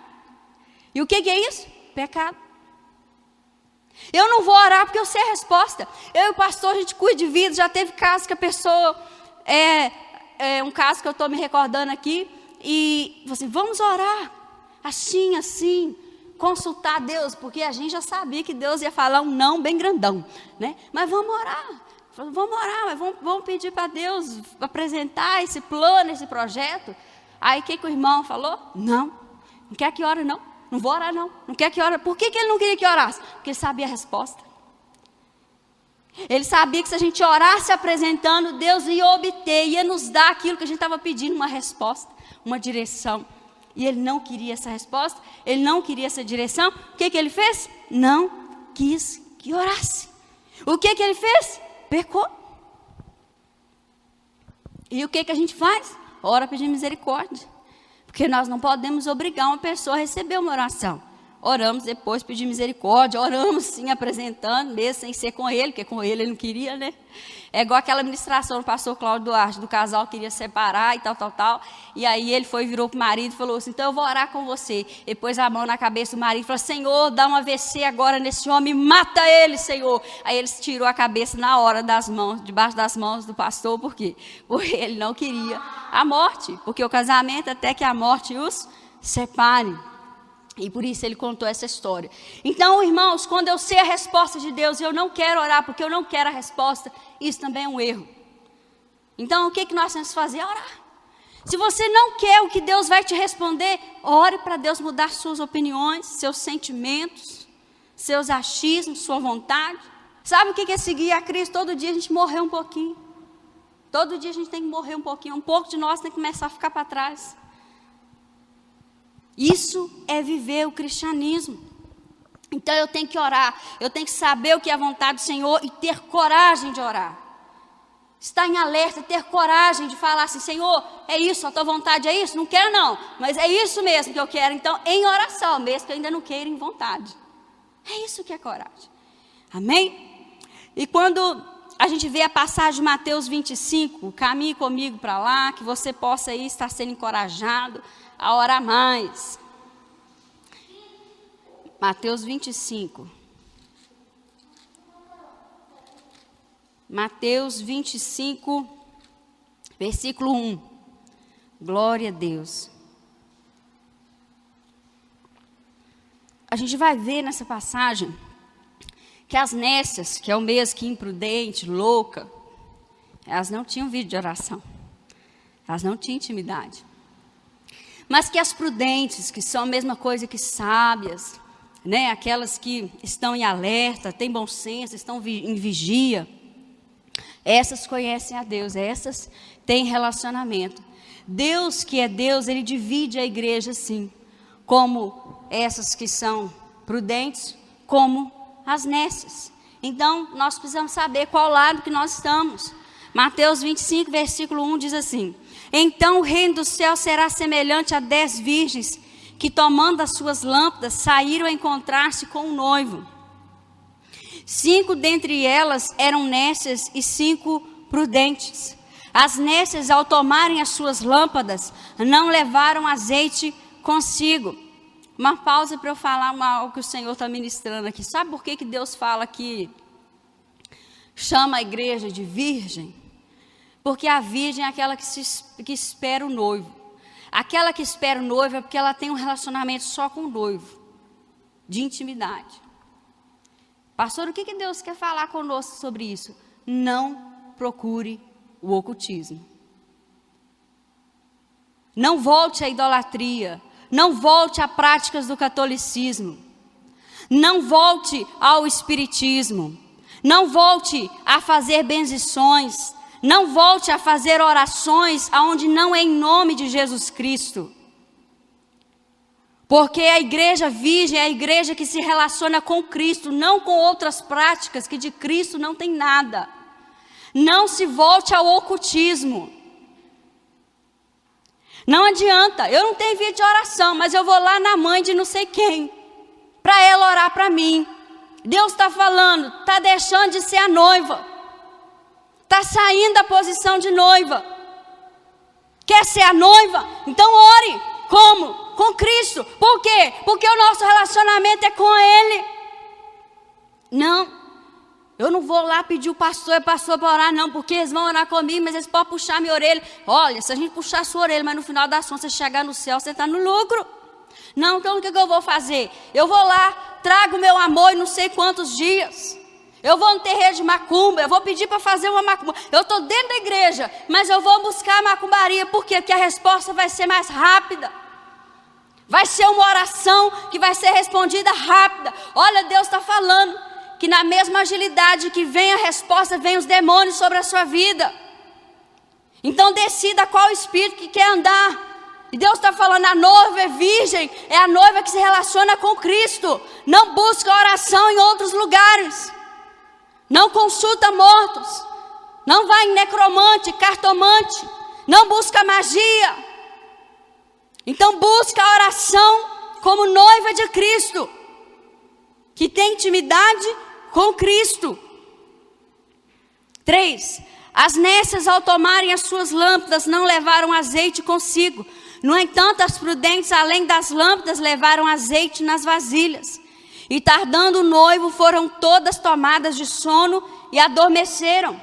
E o que é isso? Pecado. Eu não vou orar porque eu sei a resposta. Eu e o pastor, a gente cuida de vida. Já teve casos que a pessoa, um caso que eu estou me recordando aqui, e você, vamos orar, assim, consultar Deus, porque a gente já sabia que Deus ia falar um não bem grandão, né? Mas vamos orar, mas vamos pedir para Deus apresentar esse plano, esse projeto. Aí o que o irmão falou? Não quer que ore não. Não vou orar não quer que ore. Por que ele não queria que orasse? Porque ele sabia a resposta. Ele sabia que se a gente orasse apresentando, Deus ia obter, ia nos dar aquilo que a gente estava pedindo, uma resposta, uma direção. E ele não queria essa resposta, ele não queria essa direção. O que ele fez? Não quis que orasse. O que ele fez? Pecou. E o que a gente faz? Ora pedir misericórdia. Porque nós não podemos obrigar uma pessoa a receber uma oração. Oramos depois, pedir misericórdia, oramos sim, apresentando, mesmo sem ser com ele, porque com ele não queria, né? É igual aquela ministração do pastor Cláudio Duarte, do casal que queria separar e tal. E aí ele virou para o marido e falou assim, então eu vou orar com você. Ele pôs a mão na cabeça do marido e falou, Senhor, dá um AVC agora nesse homem, mata ele, Senhor. Aí ele tirou a cabeça na hora debaixo das mãos do pastor, por quê? Porque ele não queria a morte, porque o casamento até que a morte os separe. E por isso ele contou essa história. Então, irmãos, quando eu sei a resposta de Deus e eu não quero orar porque eu não quero a resposta, isso também é um erro. Então, o que nós temos que fazer? Orar. Se você não quer o que Deus vai te responder, ore para Deus mudar suas opiniões, seus sentimentos, seus achismos, sua vontade. Sabe o que é seguir a Cristo? Todo dia a gente morrer um pouquinho. Todo dia a gente tem que morrer um pouquinho. Um pouco de nós tem que começar a ficar para trás. Isso é viver o cristianismo. Então eu tenho que orar, eu tenho que saber o que é a vontade do Senhor e ter coragem de orar. Estar em alerta, ter coragem de falar assim, Senhor, é isso, a tua vontade é isso? Não quero não, mas é isso mesmo que eu quero. Então, em oração, mesmo que eu ainda não queira em vontade. É isso que é coragem. Amém? E quando a gente vê a passagem de Mateus 25, caminhe comigo para lá, que você possa aí estar sendo encorajado a orar mais. Mateus 25. Mateus 25, versículo 1. Glória a Deus. A gente vai ver nessa passagem que as nécias, que é o mesmo que imprudente, louca, elas não tinham vida de oração. Elas não tinham intimidade. Mas que as prudentes, que são a mesma coisa que sábias, né? Aquelas que estão em alerta, têm bom senso, estão em vigia, essas conhecem a Deus, essas têm relacionamento. Deus que é Deus, Ele divide a igreja assim, como essas que são prudentes, como as nécias. Então, nós precisamos saber qual lado que nós estamos. Mateus 25, versículo 1 diz assim, então o reino do céu será semelhante a 10 virgens que tomando as suas lâmpadas saíram a encontrar-se com o noivo. 5 dentre elas eram nécias e 5 prudentes. As nécias, ao tomarem as suas lâmpadas, não levaram azeite consigo. Uma pausa para eu falar algo que o Senhor está ministrando aqui. Sabe por que Deus fala que chama a igreja de virgem? Porque a virgem é aquela que espera o noivo. Aquela que espera o noivo é porque ela tem um relacionamento só com o noivo, de intimidade. Pastor, o que Deus quer falar conosco sobre isso? Não procure o ocultismo. Não volte à idolatria. Não volte a práticas do catolicismo. Não volte ao espiritismo. Não volte a fazer bendições. Não volte a fazer orações aonde não é em nome de Jesus Cristo. Porque a igreja virgem é a igreja que se relaciona com Cristo, não com outras práticas que de Cristo não tem nada. Não se volte ao ocultismo. Não adianta, eu não tenho vida de oração, mas eu vou lá na mãe de não sei quem, para ela orar para mim. Deus está falando, está deixando de ser a noiva. Está saindo da posição de noiva. Quer ser a noiva? Então ore. Como? Com Cristo. Por quê? Porque o nosso relacionamento é com Ele. Não. Eu não vou lá pedir o pastor para orar, não. Porque eles vão orar comigo, mas eles podem puxar minha orelha. Olha, se a gente puxar a sua orelha, mas no final das contas, você chegar no céu, você está no lucro. Não, então o que eu vou fazer? Eu vou lá, trago meu amor em não sei quantos dias. Eu vou no terreiro de macumba, eu vou pedir para fazer uma macumba. Eu estou dentro da igreja, mas eu vou buscar a macumbaria. Por quê? Porque a resposta vai ser mais rápida. Vai ser uma oração que vai ser respondida rápida. Olha, Deus está falando que na mesma agilidade que vem a resposta, vem os demônios sobre a sua vida. Então decida qual espírito que quer andar. E Deus está falando, a noiva é virgem, é a noiva que se relaciona com Cristo. Não busca oração em outros lugares. Não consulta mortos, não vai em necromante, cartomante, não busca magia. Então busca a oração como noiva de Cristo, que tem intimidade com Cristo. 3. As nécias, ao tomarem as suas lâmpadas, não levaram azeite consigo. No entanto, as prudentes, além das lâmpadas, levaram azeite nas vasilhas. E tardando o noivo, foram todas tomadas de sono e adormeceram.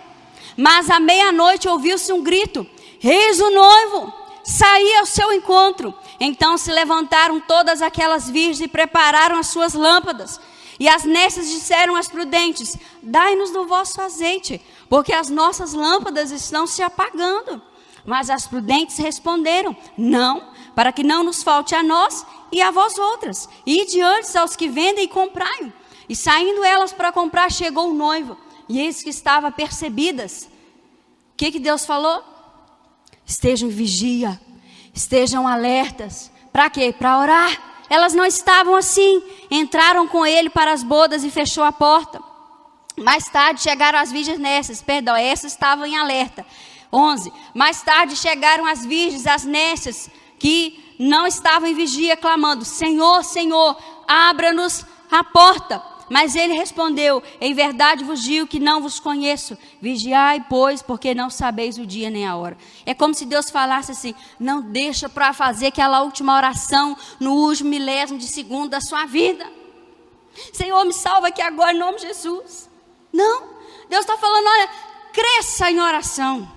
Mas à meia-noite ouviu-se um grito: eis o noivo, saí ao seu encontro. Então se levantaram todas aquelas virgens e prepararam as suas lâmpadas. E as nécias disseram às prudentes: dai-nos do vosso azeite, porque as nossas lâmpadas estão se apagando. Mas as prudentes responderam: não, para que não nos falte a nós e a vós outras. Ide antes aos que vendem e comprai. E saindo elas para comprar, chegou o noivo. E eis que estava percebidas. O que Deus falou? Estejam em vigia, estejam alertas. Para quê? Para orar. Elas não estavam assim. Entraram com ele para as bodas e fechou a porta. Mais tarde chegaram as virgens nécias. Essas estavam em alerta. 11. Mais tarde chegaram as virgens, as nécias, que não estavam em vigia, clamando: Senhor, Senhor, abra-nos a porta. Mas ele respondeu: em verdade vos digo que não vos conheço. Vigiai, pois, porque não sabeis o dia nem a hora. É como se Deus falasse assim: não deixa para fazer aquela última oração no último milésimo de segundo da sua vida. Senhor, me salva aqui agora em nome de Jesus. Não, Deus está falando: olha, cresça em oração.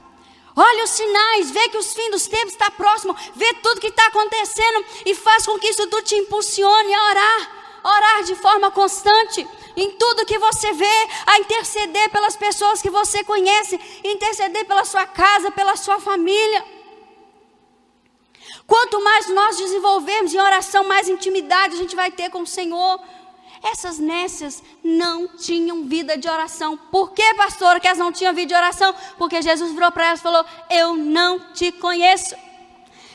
Olha os sinais, vê que os fins dos tempos está próximo, vê tudo que está acontecendo e faz com que isso tudo te impulsione a orar. Orar de forma constante, em tudo que você vê, a interceder pelas pessoas que você conhece, interceder pela sua casa, pela sua família. Quanto mais nós desenvolvermos em oração, mais intimidade a gente vai ter com o Senhor. Essas nécias não tinham vida de oração. Por que, pastora, que elas não tinham vida de oração? Porque Jesus virou para elas e falou: eu não te conheço.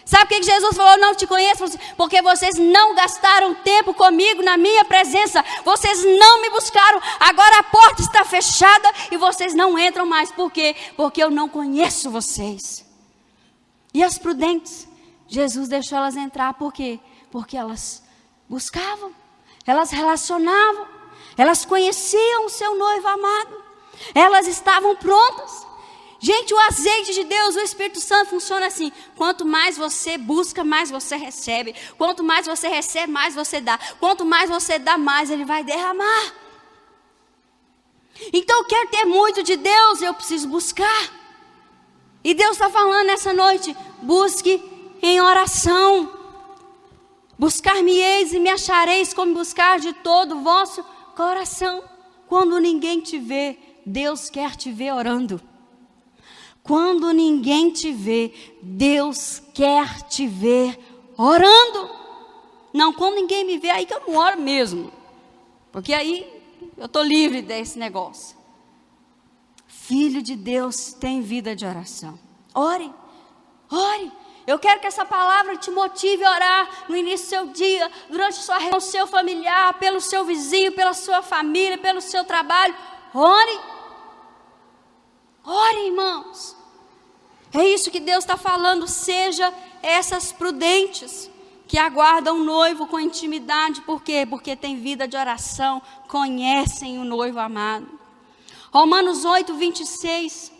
Sabe por que Jesus falou: não te conheço? Porque vocês não gastaram tempo comigo na minha presença. Vocês não me buscaram. Agora a porta está fechada e vocês não entram mais. Por quê? Porque eu não conheço vocês. E as prudentes, Jesus deixou elas entrar. Por quê? Porque elas buscavam, elas relacionavam, elas conheciam o seu noivo amado, elas estavam prontas. Gente, o azeite de Deus, o Espírito Santo funciona assim: quanto mais você busca, mais você recebe. Quanto mais você recebe, mais você dá. Quanto mais você dá, mais Ele vai derramar. Então eu quero ter muito de Deus, eu preciso buscar. E Deus está falando nessa noite: busque em oração. Buscar-me-eis e me achareis, como buscar de todo o vosso coração. Quando ninguém te vê, Deus quer te ver orando. Quando ninguém te vê, Deus quer te ver orando. Não, quando ninguém me vê, aí que eu não oro mesmo. Porque aí eu estou livre desse negócio. Filho de Deus tem vida de oração. Ore, ore. Eu quero que essa palavra te motive a orar no início do seu dia, durante a sua reunião, seu familiar, pelo seu vizinho, pela sua família, pelo seu trabalho. Ore. Ore, irmãos. É isso que Deus está falando. Seja essas prudentes que aguardam o noivo com intimidade. Por quê? Porque tem vida de oração, conhecem o noivo amado. Romanos 8, 26.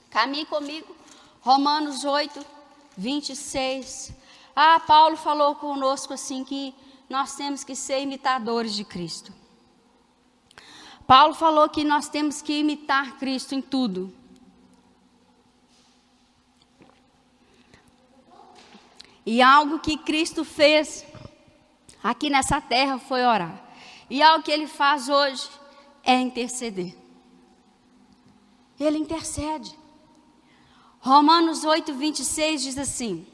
Caminhe comigo. Romanos 8, 26. Paulo falou conosco assim que nós temos que ser imitadores de Cristo. Paulo falou que nós temos que imitar Cristo em tudo. E algo que Cristo fez aqui nessa terra foi orar. E algo que Ele faz hoje é interceder. Ele intercede. Romanos 8, 26 diz assim: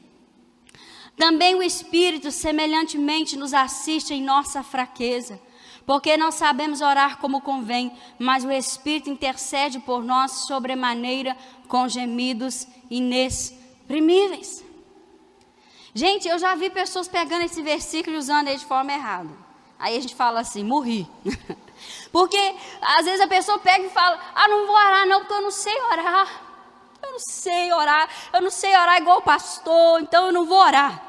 também o Espírito semelhantemente nos assiste em nossa fraqueza, porque não sabemos orar como convém, mas o Espírito intercede por nós sobremaneira com gemidos inexprimíveis. Gente, eu já vi pessoas pegando esse versículo e usando ele de forma errada. Aí a gente fala assim: morri. Porque às vezes a pessoa pega e fala: não vou orar não, porque eu não sei orar. Eu não sei orar igual o pastor, então eu não vou orar.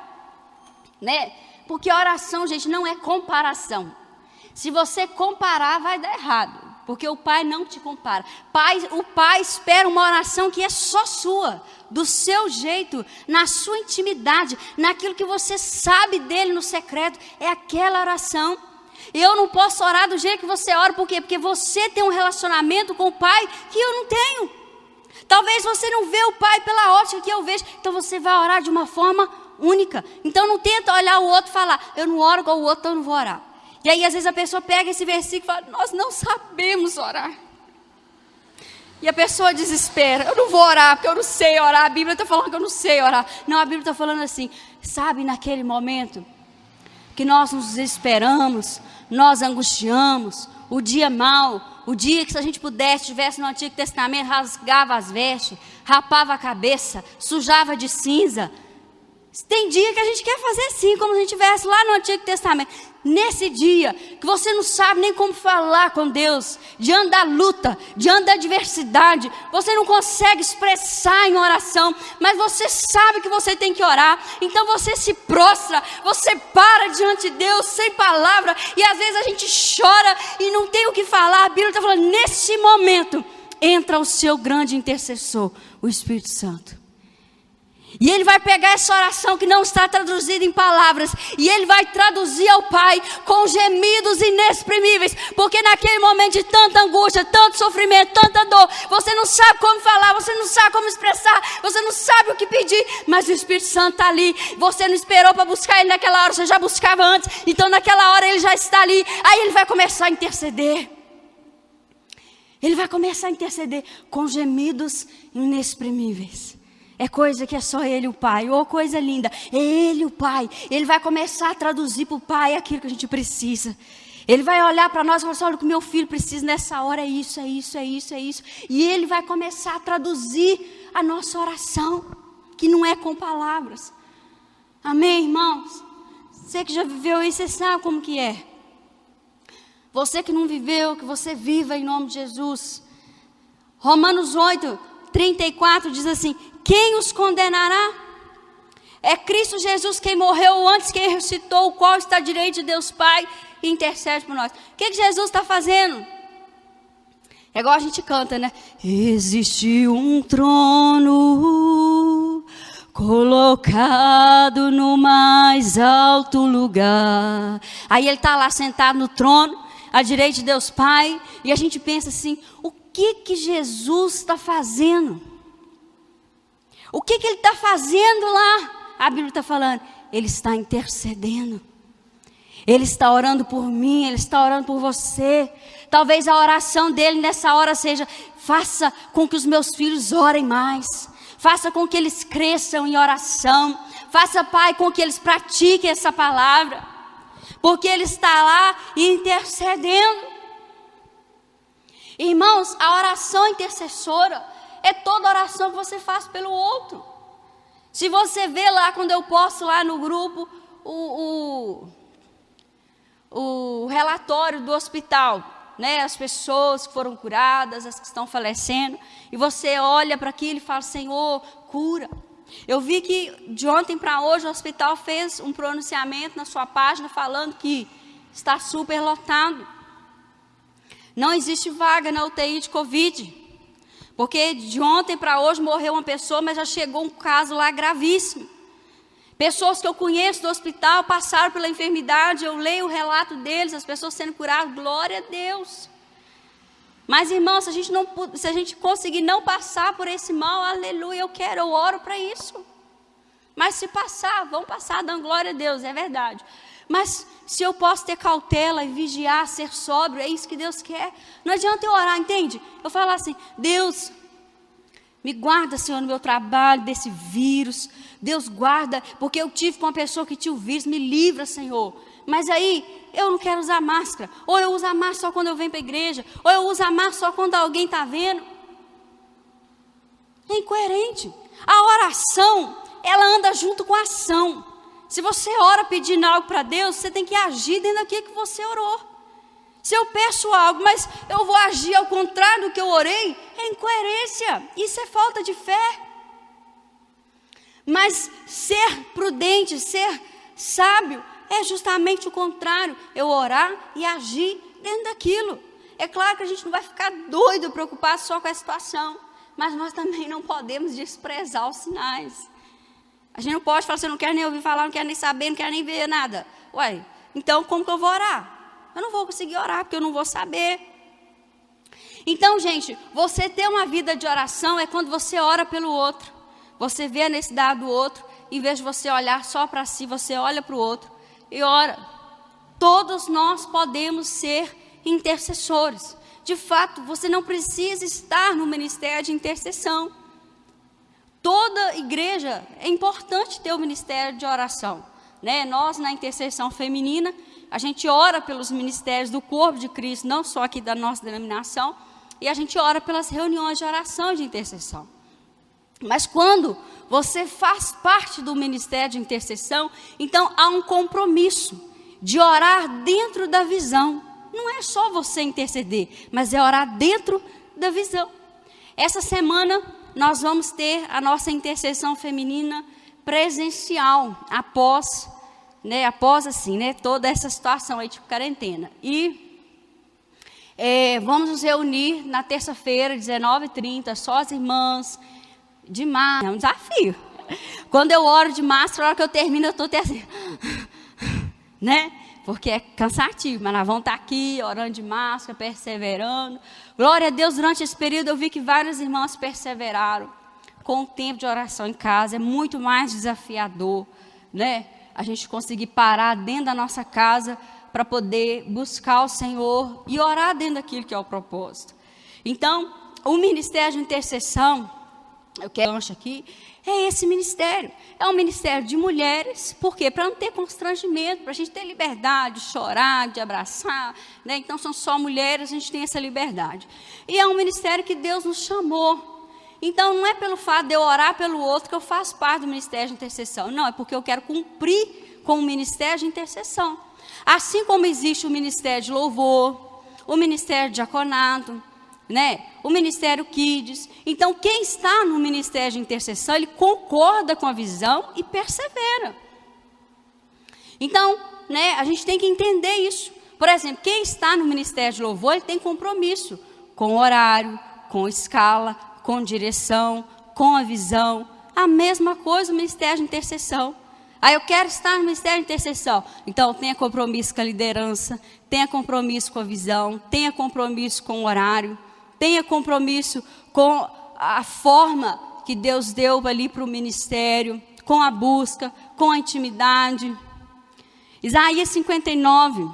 Né? Porque oração, gente, não é comparação. Se você comparar, vai dar errado. Porque o Pai não te compara. O Pai espera uma oração que é só sua, do seu jeito, na sua intimidade, naquilo que você sabe dele no secreto. É aquela oração. Eu não posso orar do jeito que você ora. Por quê? Porque você tem um relacionamento com o Pai que eu não tenho. Talvez você não vê o Pai pela ótica que eu vejo. Então você vai orar de uma forma única. Então não tenta olhar o outro e falar, eu não oro igual o outro, então eu não vou orar. E aí às vezes a pessoa pega esse versículo e fala, nós não sabemos orar. E a pessoa desespera, eu não vou orar porque eu não sei orar. A Bíblia está falando que eu não sei orar. Não, a Bíblia está falando assim, sabe, naquele momento que nós nos desesperamos, nós angustiamos, o dia mau, o dia que se a gente pudesse, estivesse no Antigo Testamento, rasgava as vestes, rapava a cabeça, sujava de cinza. Tem dia que a gente quer fazer assim, como se a gente estivesse lá no Antigo Testamento. Nesse dia, que você não sabe nem como falar com Deus, diante da luta, diante da adversidade, você não consegue expressar em oração, mas você sabe que você tem que orar, então você se prostra, você para diante de Deus, sem palavra, e às vezes a gente chora e não tem o que falar. A Bíblia está falando, nesse momento, entra o seu grande intercessor, o Espírito Santo. E ele vai pegar essa oração que não está traduzida em palavras, e ele vai traduzir ao Pai com gemidos inexprimíveis, porque naquele momento de tanta angústia, tanto sofrimento, tanta dor, você não sabe como falar, você não sabe como expressar, você não sabe o que pedir, mas o Espírito Santo está ali. Você não esperou para buscar ele naquela hora, você já buscava antes, então naquela hora ele já está ali. Aí ele vai começar a interceder. Ele vai começar a interceder com gemidos inexprimíveis. É coisa que é só ele, o Pai. Oh, coisa linda. É ele, o Pai. Ele vai começar a traduzir para o Pai aquilo que a gente precisa. Ele vai olhar para nós e falar assim, olha, o que meu filho precisa nessa hora é isso, é isso, é isso, é isso. E ele vai começar a traduzir a nossa oração, que não é com palavras. Amém, irmãos? Você que já viveu isso, você sabe como que é. Você que não viveu, que você viva em nome de Jesus. Romanos 8:34 diz assim, quem os condenará? É Cristo Jesus quem morreu antes, quem ressuscitou, o qual está à direita de Deus Pai e intercede por nós. O que Jesus está fazendo? É igual a gente canta, né? Existe um trono colocado no mais alto lugar. Aí ele está lá sentado no trono, à direita de Deus Pai, e a gente pensa assim, o que Jesus está fazendo? O que ele está fazendo lá? A Bíblia está falando, ele está intercedendo. Ele está orando por mim, ele está orando por você. Talvez a oração dele nessa hora seja, faça com que os meus filhos orem mais. Faça com que eles cresçam em oração. Faça, Pai, com que eles pratiquem essa palavra. Porque ele está lá intercedendo. Irmãos, a oração intercessora é toda oração que você faz pelo outro. Se você vê lá, quando eu posto lá no grupo, o relatório do hospital, né? As pessoas que foram curadas, as que estão falecendo, e você olha para aquilo e fala, Senhor, cura. Eu vi que de ontem para hoje o hospital fez um pronunciamento na sua página falando que está super lotado. Não existe vaga na UTI de Covid. Porque de ontem para hoje morreu uma pessoa, mas já chegou um caso lá gravíssimo. Pessoas que eu conheço do hospital passaram pela enfermidade, eu leio o relato deles, as pessoas sendo curadas, glória a Deus. Mas irmãos, se a gente conseguir não passar por esse mal, aleluia, eu oro para isso. Mas se passar, vão passar dando glória a Deus, é verdade. Mas se eu posso ter cautela e vigiar, ser sóbrio, é isso que Deus quer. Não adianta eu orar, entende? Eu falar assim, Deus, me guarda, Senhor, no meu trabalho desse vírus. Deus guarda, porque eu tive com uma pessoa que tinha o vírus, me livra, Senhor. Mas aí, eu não quero usar máscara. Ou eu uso a máscara só quando eu venho para a igreja. Ou eu uso a máscara só quando alguém está vendo. É incoerente. A oração, ela anda junto com a ação. Se você ora pedindo algo para Deus, você tem que agir dentro daquilo que você orou. Se eu peço algo, mas eu vou agir ao contrário do que eu orei, é incoerência. Isso é falta de fé. Mas ser prudente, ser sábio, é justamente o contrário, eu orar e agir dentro daquilo. É claro que a gente não vai ficar doido, preocupado só com a situação, mas nós também não podemos desprezar os sinais. A gente não pode falar assim, eu não quero nem ouvir falar, não quero nem saber, não quero nem ver nada. Ué, então como que eu vou orar? Eu não vou conseguir orar, porque eu não vou saber. Então, gente, você ter uma vida de oração é quando você ora pelo outro. Você vê a necessidade do outro, em vez de você olhar só para si, você olha para o outro e ora. Todos nós podemos ser intercessores. De fato, você não precisa estar no ministério de intercessão. Toda igreja é importante ter o ministério de oração, né? Nós, na intercessão feminina, a gente ora pelos ministérios do corpo de Cristo, não só aqui da nossa denominação, e a gente ora pelas reuniões de oração e de intercessão. Mas quando você faz parte do ministério de intercessão, então há um compromisso de orar dentro da visão. Não é só você interceder, mas é orar dentro da visão. Essa semana nós vamos ter a nossa intercessão feminina presencial, após toda essa situação aí de quarentena. E vamos nos reunir na terça-feira, 19h30, só as irmãs, de máscara. É um desafio. Quando eu oro de máscara, na hora que eu termino, eu estou até assim, né? Porque é cansativo, mas nós vamos estar aqui, orando de máscara, perseverando. Glória a Deus, durante esse período eu vi que várias irmãs perseveraram com o tempo de oração em casa. É muito mais desafiador, né? A gente conseguir parar dentro da nossa casa para poder buscar o Senhor e orar dentro daquilo que é o propósito. Então, o ministério de intercessão, eu quero aqui, é esse ministério. É um ministério de mulheres. Por quê? Para não ter constrangimento, para a gente ter liberdade de chorar, de abraçar, né? Então são só mulheres, a gente tem essa liberdade. E é um ministério que Deus nos chamou. Então não é pelo fato de eu orar pelo outro que eu faço parte do ministério de intercessão. Não, é porque eu quero cumprir com o ministério de intercessão. Assim como existe o ministério de louvor, o ministério de diaconato, né? O ministério Kids. Então, quem está no ministério de intercessão, ele concorda com a visão e persevera. Então, né, a gente tem que entender isso. Por exemplo, quem está no ministério de louvor, ele tem compromisso com horário, com escala, com direção, com a visão. A mesma coisa o ministério de intercessão. Aí eu quero estar no ministério de intercessão. Então, tenha compromisso com a liderança, tenha compromisso com a visão, tenha compromisso com o horário, tenha compromisso com a forma que Deus deu ali para o ministério, com a busca, com a intimidade. Isaías 59,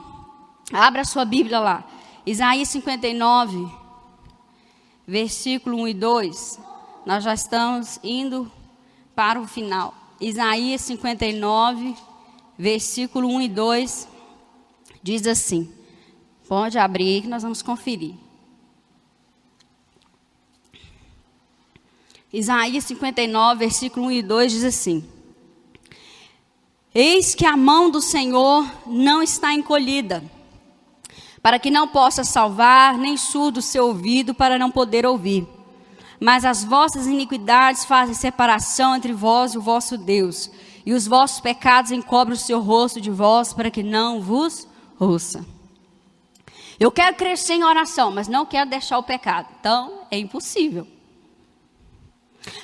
abra a sua Bíblia lá. Isaías 59, versículo 1 e 2. Nós já estamos indo para o final. Isaías 59, versículo 1 e 2, diz assim. Pode abrir que nós vamos conferir. Isaías 59, versículo 1 e 2 diz assim: Eis que a mão do Senhor não está encolhida, para que não possa salvar, nem surdo o seu ouvido para não poder ouvir. Mas as vossas iniquidades fazem separação entre vós e o vosso Deus, e os vossos pecados encobrem o seu rosto de vós, para que não vos ouça. Eu quero crescer em oração, mas não quero deixar o pecado. Então, é impossível.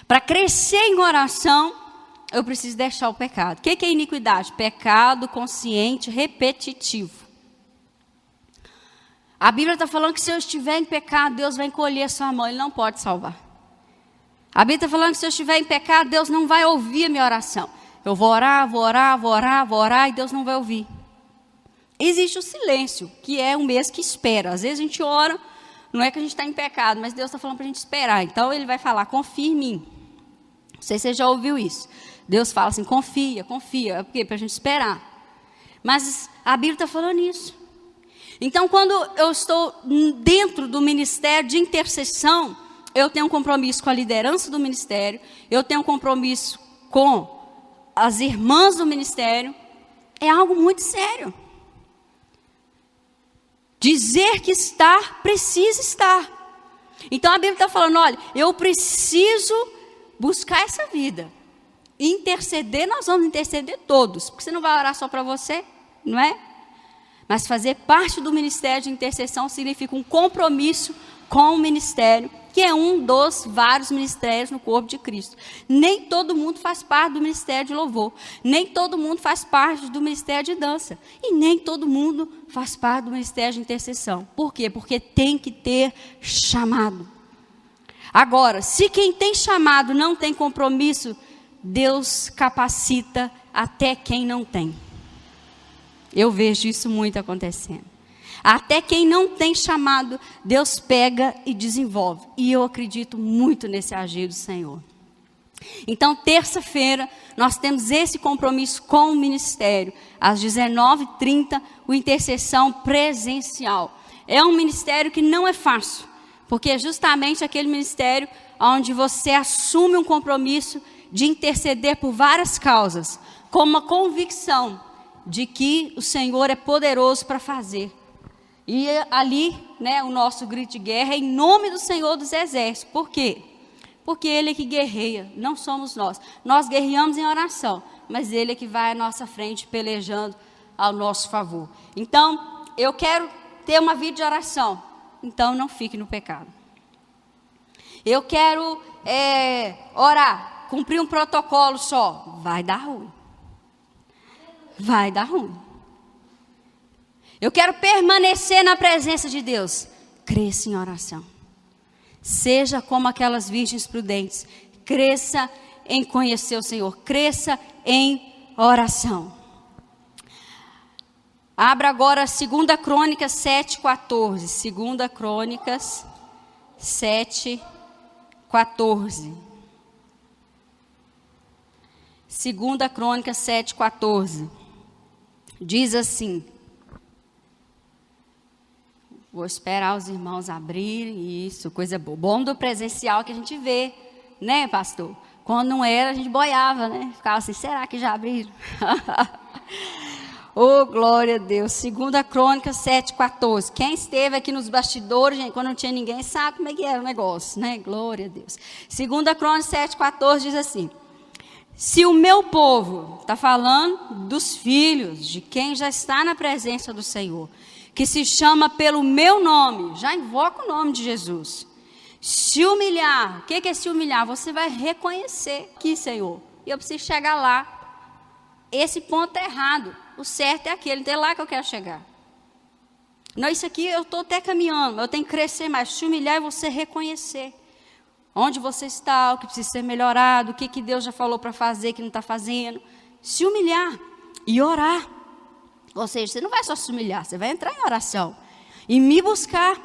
Para crescer em oração, eu preciso deixar o pecado. O que é iniquidade? Pecado consciente, repetitivo. A Bíblia está falando que se eu estiver em pecado, Deus vai encolher a sua mão, Ele não pode salvar. A Bíblia está falando que se eu estiver em pecado, Deus não vai ouvir a minha oração. Eu vou orar, e Deus não vai ouvir. Existe o silêncio, que é um mês que espera. Às vezes a gente ora, não é que a gente está em pecado, mas Deus está falando para a gente esperar. Então Ele vai falar, confia em mim. Não sei se você já ouviu isso. Deus fala assim, confia. É porque para a gente esperar. Mas a Bíblia está falando isso. Então, quando eu estou dentro do ministério de intercessão, eu tenho um compromisso com a liderança do ministério, eu tenho um compromisso com as irmãs do ministério. É algo muito sério. Dizer que estar, precisa estar. Então, a Bíblia está falando, olha, eu preciso buscar essa vida. Interceder, nós vamos interceder todos. Porque você não vai orar só para você, não é? Mas fazer parte do ministério de intercessão significa um compromisso com o ministério, que é um dos vários ministérios no corpo de Cristo. Nem todo mundo faz parte do ministério de louvor, nem todo mundo faz parte do ministério de dança, e nem todo mundo faz parte do ministério de intercessão. Por quê? Porque tem que ter chamado. Agora, se quem tem chamado não tem compromisso, Deus capacita até quem não tem. Eu vejo isso muito acontecendo. Até quem não tem chamado, Deus pega e desenvolve. E eu acredito muito nesse agir do Senhor. Então, terça-feira, nós temos esse compromisso com o ministério. Às 19h30, o intercessão presencial. É um ministério que não é fácil, porque é justamente aquele ministério onde você assume um compromisso de interceder por várias causas, com uma convicção de que o Senhor é poderoso para fazer. E ali, né, o nosso grito de guerra é em nome do Senhor dos Exércitos. Por quê? Porque Ele é que guerreia, não somos nós. Nós guerreamos em oração, mas Ele é que vai à nossa frente pelejando ao nosso favor. Então, eu quero ter uma vida de oração, então não fique no pecado. Eu quero orar, cumprir um protocolo só, vai dar ruim. Vai dar ruim. Eu quero permanecer na presença de Deus. Cresça em oração. Seja como aquelas virgens prudentes. Cresça em conhecer o Senhor. Cresça em oração. Abra agora 2 Crônicas 7:14. 2 Crônicas 7:14. 2 Crônicas 7:14. Diz assim. Vou esperar os irmãos abrirem, isso, coisa boa. Bom do presencial que a gente vê, né, pastor? Quando não era, a gente boiava, né? Ficava assim, será que já abriram? Oh, glória a Deus. 2 Crônicas 7:14. Quem esteve aqui nos bastidores, gente, quando não tinha ninguém, sabe como é que era o negócio, né? Glória a Deus. 2 Crônicas 7:14 diz assim. Se o meu povo, está falando dos filhos, de quem já está na presença do Senhor, que se chama pelo meu nome, já invoca o nome de Jesus. Se humilhar, o que é se humilhar? Você vai reconhecer que, Senhor, eu preciso chegar lá. Esse ponto é errado, o certo é aquele, então é lá que eu quero chegar. Não, isso aqui eu estou até caminhando, eu tenho que crescer mais. Se humilhar é você reconhecer onde você está, o que precisa ser melhorado, o que Deus já falou para fazer, que não está fazendo. Se humilhar e orar. Ou seja, você não vai só se humilhar, você vai entrar em oração. E me buscar.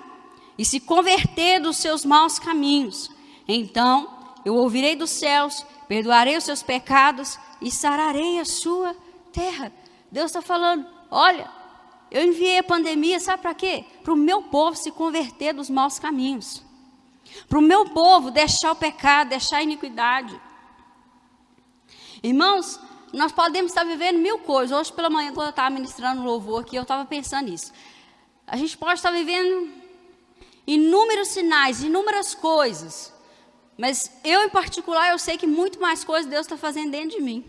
E se converter dos seus maus caminhos. Então, eu ouvirei dos céus, perdoarei os seus pecados e sararei a sua terra. Deus está falando, olha, eu enviei a pandemia, sabe para quê? Para o meu povo se converter dos maus caminhos. Para o meu povo deixar o pecado, deixar a iniquidade. Irmãos, nós podemos estar vivendo mil coisas. Hoje pela manhã, quando eu estava ministrando louvor aqui, eu estava pensando nisso. A gente pode estar vivendo inúmeros sinais, inúmeras coisas. Mas eu, em particular, eu sei que muito mais coisas Deus está fazendo dentro de mim.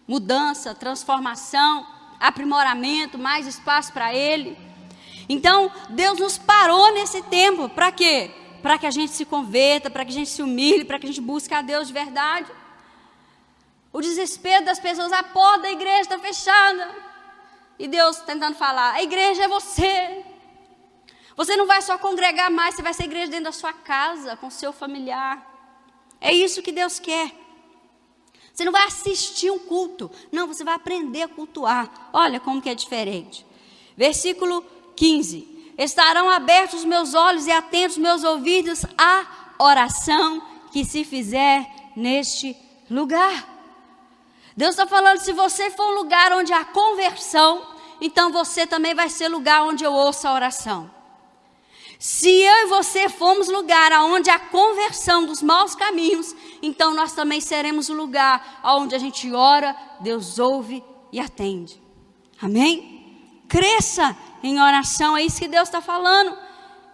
Mudança, transformação, aprimoramento, mais espaço para Ele. Então, Deus nos parou nesse tempo. Para quê? Para que a gente se converta, para que a gente se humilhe, para que a gente busque a Deus de verdade. O desespero das pessoas, a porta da igreja está fechada. E Deus tentando falar, a igreja é você. Você não vai só congregar mais, você vai ser igreja dentro da sua casa, com o seu familiar. É isso que Deus quer. Você não vai assistir um culto, não, você vai aprender a cultuar. Olha como que é diferente. Versículo 15. Estarão abertos os meus olhos e atentos os meus ouvidos à oração que se fizer neste lugar. Deus está falando, se você for um lugar onde há conversão, então você também vai ser lugar onde eu ouço a oração. Se eu e você formos lugar onde há conversão dos maus caminhos, então nós também seremos o lugar onde a gente ora, Deus ouve e atende. Amém? Cresça em oração, é isso que Deus está falando.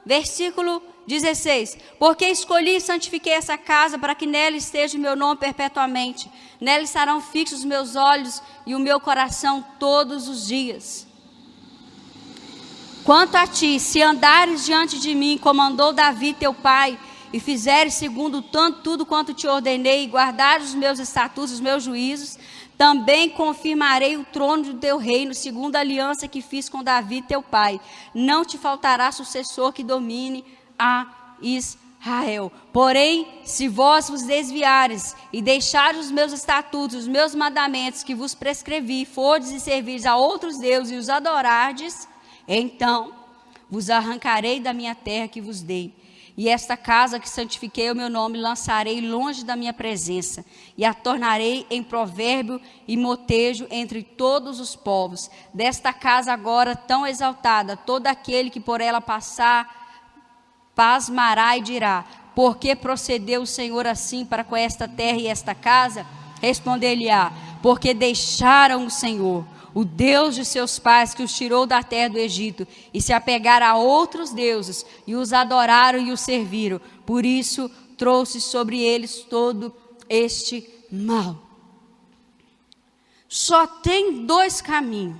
Versículo 16. Porque escolhi e santifiquei essa casa para que nela esteja o meu nome perpetuamente. Nela estarão fixos os meus olhos e o meu coração todos os dias. Quanto a ti, se andares diante de mim, como andou Davi teu pai, e fizeres segundo tudo quanto te ordenei, e guardares os meus estatutos, os meus juízos, também confirmarei o trono do teu reino, segundo a aliança que fiz com Davi teu pai. Não te faltará sucessor que domine a Israel. Porém, se vós vos desviares e deixares os meus estatutos, os meus mandamentos que vos prescrevi, fordes e servis a outros deuses e os adorardes, então vos arrancarei da minha terra que vos dei. E esta casa que santifiquei o meu nome, lançarei longe da minha presença, e a tornarei em provérbio e motejo entre todos os povos. Desta casa agora tão exaltada, todo aquele que por ela passar, pasmará e dirá: por que procedeu o Senhor assim para com esta terra e esta casa? Responder-lhe-á: porque deixaram o Senhor, o Deus de seus pais, que os tirou da terra do Egito, e se apegaram a outros deuses, e os adoraram e os serviram. Por isso trouxe sobre eles todo este mal. Só tem dois caminhos: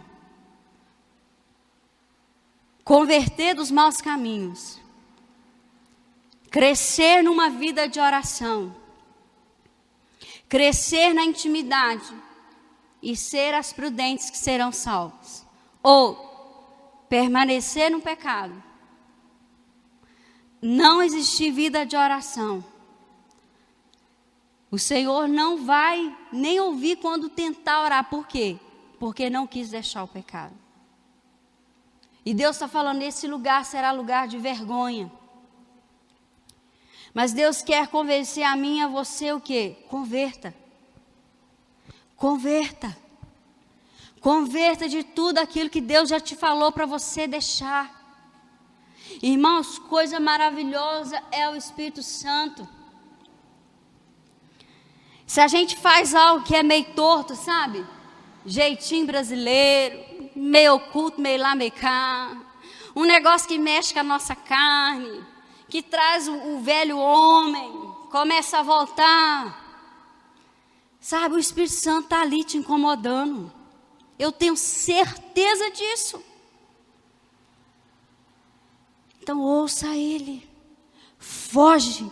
converter dos maus caminhos, crescer numa vida de oração, crescer na intimidade, e ser as prudentes que serão salvos, ou permanecer no pecado, não existir vida de oração. O Senhor não vai nem ouvir quando tentar orar. Por quê? Porque não quis deixar o pecado. E Deus está falando: esse lugar será lugar de vergonha. Mas Deus quer convencer a mim e a você o quê? Converta. Converta. Converta de tudo aquilo que Deus já te falou para você deixar. Irmãos, coisa maravilhosa é o Espírito Santo. Se a gente faz algo que é meio torto, sabe? Jeitinho brasileiro, meio oculto, meio lá, meio cá. Um negócio que mexe com a nossa carne, que traz o velho homem, começa a voltar. Sabe, o Espírito Santo está ali te incomodando. Eu tenho certeza disso. Então ouça Ele. Foge.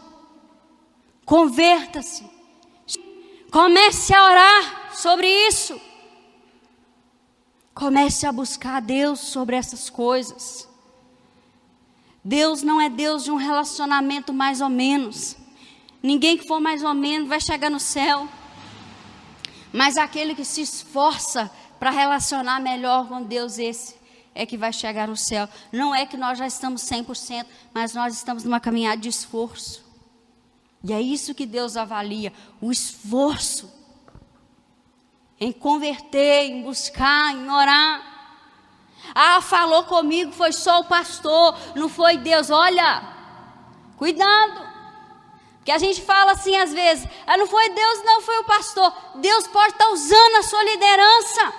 Converta-se. Comece a orar sobre isso. Comece a buscar a Deus sobre essas coisas. Deus não é Deus de um relacionamento mais ou menos. Ninguém que for mais ou menos vai chegar no céu. Mas aquele que se esforça para relacionar melhor com Deus, esse é que vai chegar no céu. Não é que nós já estamos 100%, mas nós estamos numa caminhada de esforço. E é isso que Deus avalia, o esforço em converter, em buscar, em orar. Ah, falou comigo, foi só o pastor, não foi Deus. Olha, cuidado. Porque a gente fala assim às vezes: ah, não foi Deus, não foi o pastor. Deus pode estar usando a sua liderança.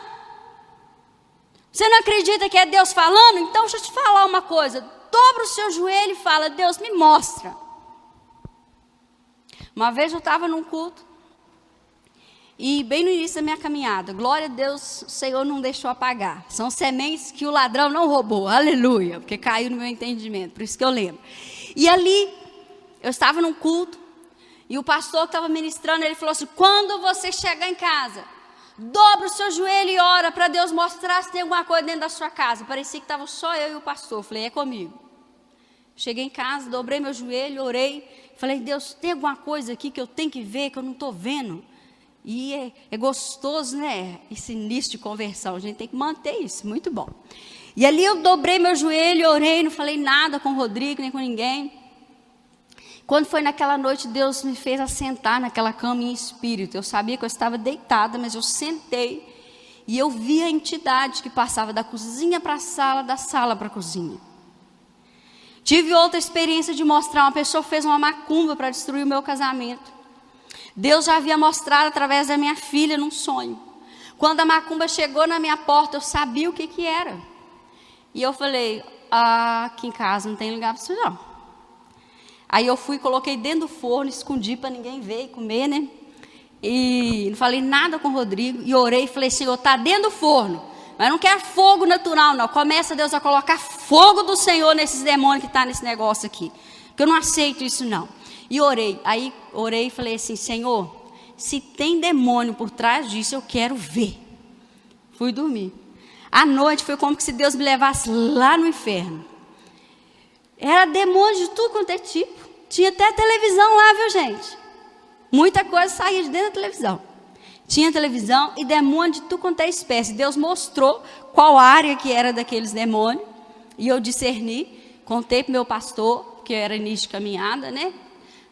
Você não acredita que é Deus falando? Então deixa eu te falar uma coisa. Dobra o seu joelho e fala: Deus, me mostra. Uma vez eu estava num culto, e bem no início da minha caminhada, glória a Deus, o Senhor não deixou apagar. São sementes que o ladrão não roubou, aleluia, porque caiu no meu entendimento, por isso que eu lembro. E ali, eu estava num culto, e o pastor que estava ministrando, ele falou assim: quando você chegar em casa, dobra o seu joelho e ora para Deus mostrar se tem alguma coisa dentro da sua casa. Parecia que estava só eu e o pastor. Falei: é comigo. Cheguei em casa, dobrei meu joelho, orei. Falei: Deus, tem alguma coisa aqui que eu tenho que ver, que eu não estou vendo? E é gostoso, né? Esse início de conversão, a gente tem que manter isso, muito bom. E ali eu dobrei meu joelho, orei, não falei nada com o Rodrigo, nem com ninguém. Quando foi naquela noite, Deus me fez assentar naquela cama em espírito. Eu sabia que eu estava deitada, mas eu sentei e eu vi a entidade que passava da cozinha para a sala, da sala para a cozinha. Tive outra experiência de mostrar, uma pessoa fez uma macumba para destruir o meu casamento. Deus já havia mostrado através da minha filha num sonho. Quando a macumba chegou na minha porta, eu sabia o que era. E eu falei: aqui em casa não tem lugar para isso não. Aí eu fui, coloquei dentro do forno, escondi para ninguém ver e comer, né? E não falei nada com o Rodrigo. E orei e falei, Senhor, está dentro do forno. Mas não quer fogo natural, não. Começa, Deus, a colocar fogo do Senhor nesses demônios que estão nesse negócio aqui. Porque eu não aceito isso, não. E orei. Aí orei e falei assim, Senhor, se tem demônio por trás disso, eu quero ver. Fui dormir. À noite foi como se Deus me levasse lá no inferno. Era demônio de tudo quanto é tipo. Tinha até televisão lá, viu, gente? Muita coisa saía de dentro da televisão. Tinha televisão e demônio de tudo quanto é espécie. Deus mostrou qual área que era daqueles demônios. E eu discerni. Contei para o meu pastor, que era início de caminhada, né?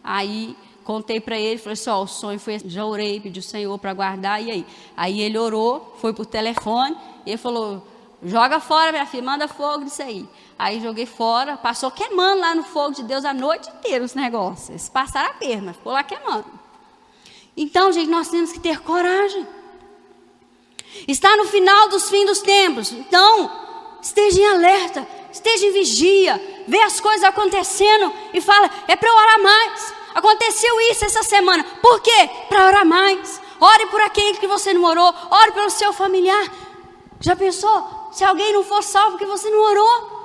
Aí contei para ele, falei assim, o sonho foi, já orei, pedi o Senhor para guardar, e aí? Aí ele orou, foi por telefone, e ele falou, joga fora, minha filha, manda fogo disso aí. Aí joguei fora, passou queimando lá no fogo de Deus a noite inteira os negócios. Eles passaram a perna, ficou lá queimando. Então, gente, nós temos que ter coragem. Está no final dos fins dos tempos. Então, esteja em alerta, esteja em vigia, vê as coisas acontecendo e fala, é para eu orar mais. Aconteceu isso essa semana. Por quê? Para orar mais. Ore por aquele que você não orou. Ore pelo seu familiar. Já pensou? Se alguém não for salvo porque você não orou?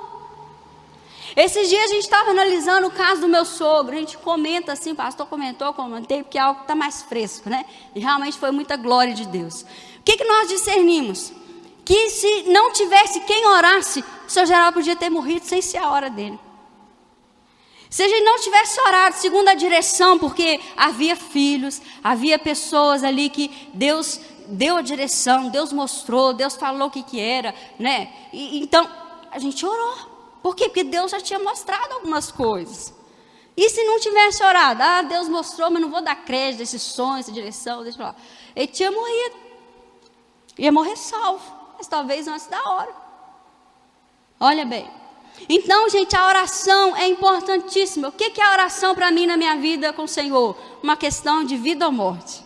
Esses dias a gente estava analisando o caso do meu sogro. A gente comenta assim, o pastor comentou, eu comentei, porque é algo que está mais fresco, né? E realmente foi muita glória de Deus. O que nós discernimos? Que se não tivesse quem orasse, o seu Geraldo podia ter morrido sem ser a hora dele. Se a gente não tivesse orado segundo a direção, porque havia filhos, havia pessoas ali que Deus deu a direção, Deus mostrou, Deus falou o que era, né? Então, a gente orou. Por quê? Porque Deus já tinha mostrado algumas coisas. E se não tivesse orado? Deus mostrou, mas não vou dar crédito a esse sonho, essa direção, deixa eu falar. Ele tinha morrido. Ia morrer salvo, mas talvez antes da hora. Olha bem. Então, gente, a oração é importantíssima. O que é a oração para mim na minha vida com o Senhor? Uma questão de vida ou morte.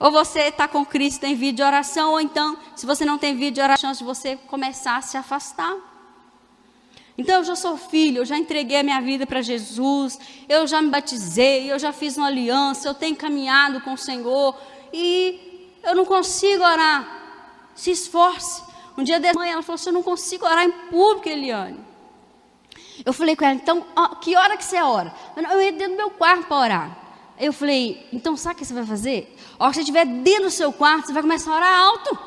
Ou você está com Cristo, tem vida de oração, ou então, se você não tem vida de oração, se você começar a se afastar. Então, eu já sou filho, eu já entreguei a minha vida para Jesus, eu já me batizei, eu já fiz uma aliança, eu tenho caminhado com o Senhor, e eu não consigo orar. Se esforce. Um dia de manhã ela falou assim, eu não consigo orar em público, Eliane. Eu falei com ela, então, que hora que você ora? Eu ia dentro do meu quarto para orar. Eu falei, então sabe o que você vai fazer? A hora que você estiver dentro do seu quarto, você vai começar a orar alto.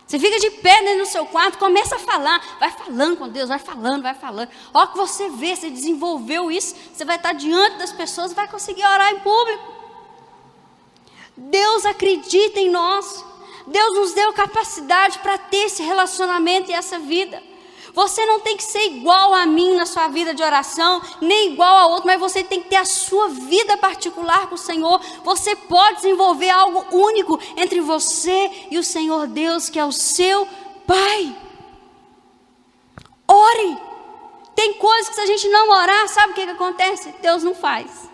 Você fica de pé dentro do seu quarto, começa a falar, vai falando com Deus, vai falando. A hora que você vê, você desenvolveu isso, você vai estar diante das pessoas e vai conseguir orar em público. Deus acredita em nós. Deus nos deu capacidade para ter esse relacionamento e essa vida. Você não tem que ser igual a mim na sua vida de oração, nem igual a outro, mas você tem que ter a sua vida particular com o Senhor. Você pode desenvolver algo único entre você e o Senhor Deus, que é o seu Pai. Ore. Tem coisas que se a gente não orar, sabe o que acontece? Deus não faz.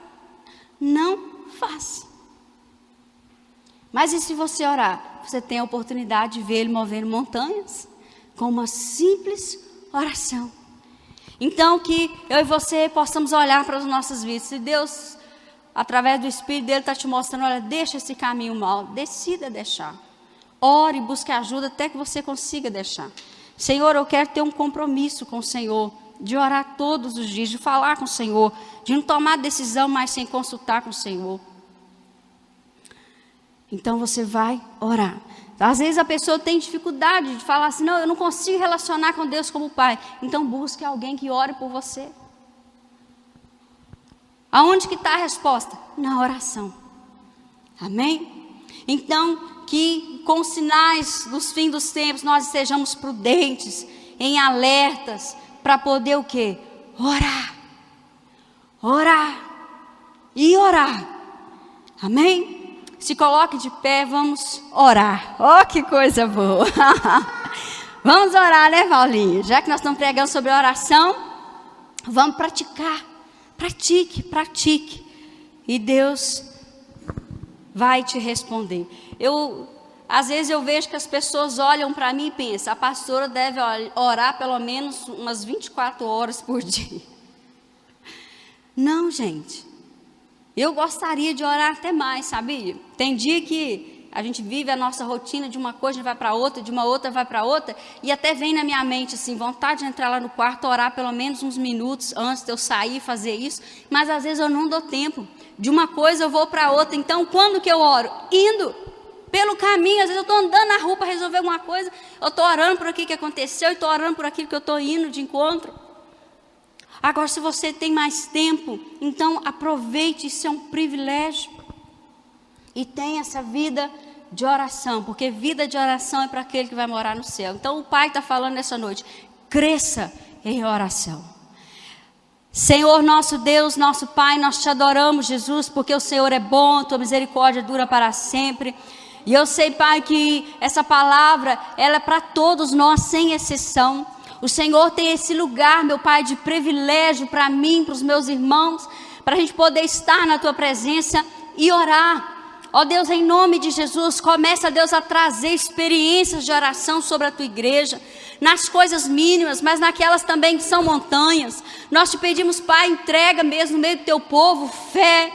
Não faz. Mas e se você orar? Você tem a oportunidade de ver Ele movendo montanhas com uma simples oração. Então que eu e você possamos olhar para as nossas vidas. Se Deus, através do Espírito dele, está te mostrando, olha, deixa esse caminho mal, decida deixar. Ore, busque ajuda até que você consiga deixar. Senhor, eu quero ter um compromisso com o Senhor, de orar todos os dias, de falar com o Senhor, de não tomar decisão mais sem consultar com o Senhor. Então você vai orar. Às vezes a pessoa tem dificuldade de falar assim, não, eu não consigo relacionar com Deus como Pai. Então busque alguém que ore por você. Aonde que está a resposta? Na oração. Amém? Então, que com os sinais dos fins dos tempos, nós sejamos prudentes, em alertas, para poder o quê? Orar. Orar. E orar. Amém? Se coloque de pé, vamos orar. Oh, que coisa boa. Vamos orar, né, Paulinho? Já que nós estamos pregando sobre oração, vamos praticar. Pratique. E Deus vai te responder. Às vezes eu vejo que as pessoas olham para mim e pensam, a pastora deve orar pelo menos umas 24 horas por dia. Não, gente. Eu gostaria de orar até mais, sabia? Tem dia que a gente vive a nossa rotina, de uma coisa a gente vai para outra, de uma outra vai para outra, e até vem na minha mente assim, vontade de entrar lá no quarto, orar pelo menos uns minutos antes de eu sair e fazer isso, mas às vezes eu não dou tempo. De uma coisa eu vou para outra. Então quando que eu oro? Indo pelo caminho. Às vezes eu estou andando na rua para resolver alguma coisa, eu estou orando por aquilo que aconteceu e estou orando por aquilo que eu estou indo de encontro. Agora, se você tem mais tempo, então aproveite, isso é um privilégio. E tenha essa vida de oração, porque vida de oração é para aquele que vai morar no céu. Então o Pai está falando nessa noite, cresça em oração. Senhor nosso Deus, nosso Pai, nós te adoramos, Jesus, porque o Senhor é bom, tua misericórdia dura para sempre. E eu sei, Pai, que essa palavra, ela é para todos nós, sem exceção. O Senhor tem esse lugar, meu Pai, de privilégio para mim, para os meus irmãos, para a gente poder estar na tua presença e orar. Ó Deus, em nome de Jesus, começa, Deus, a trazer experiências de oração sobre a tua igreja, nas coisas mínimas, mas naquelas também que são montanhas. Nós te pedimos, Pai, entrega mesmo no meio do teu povo, fé,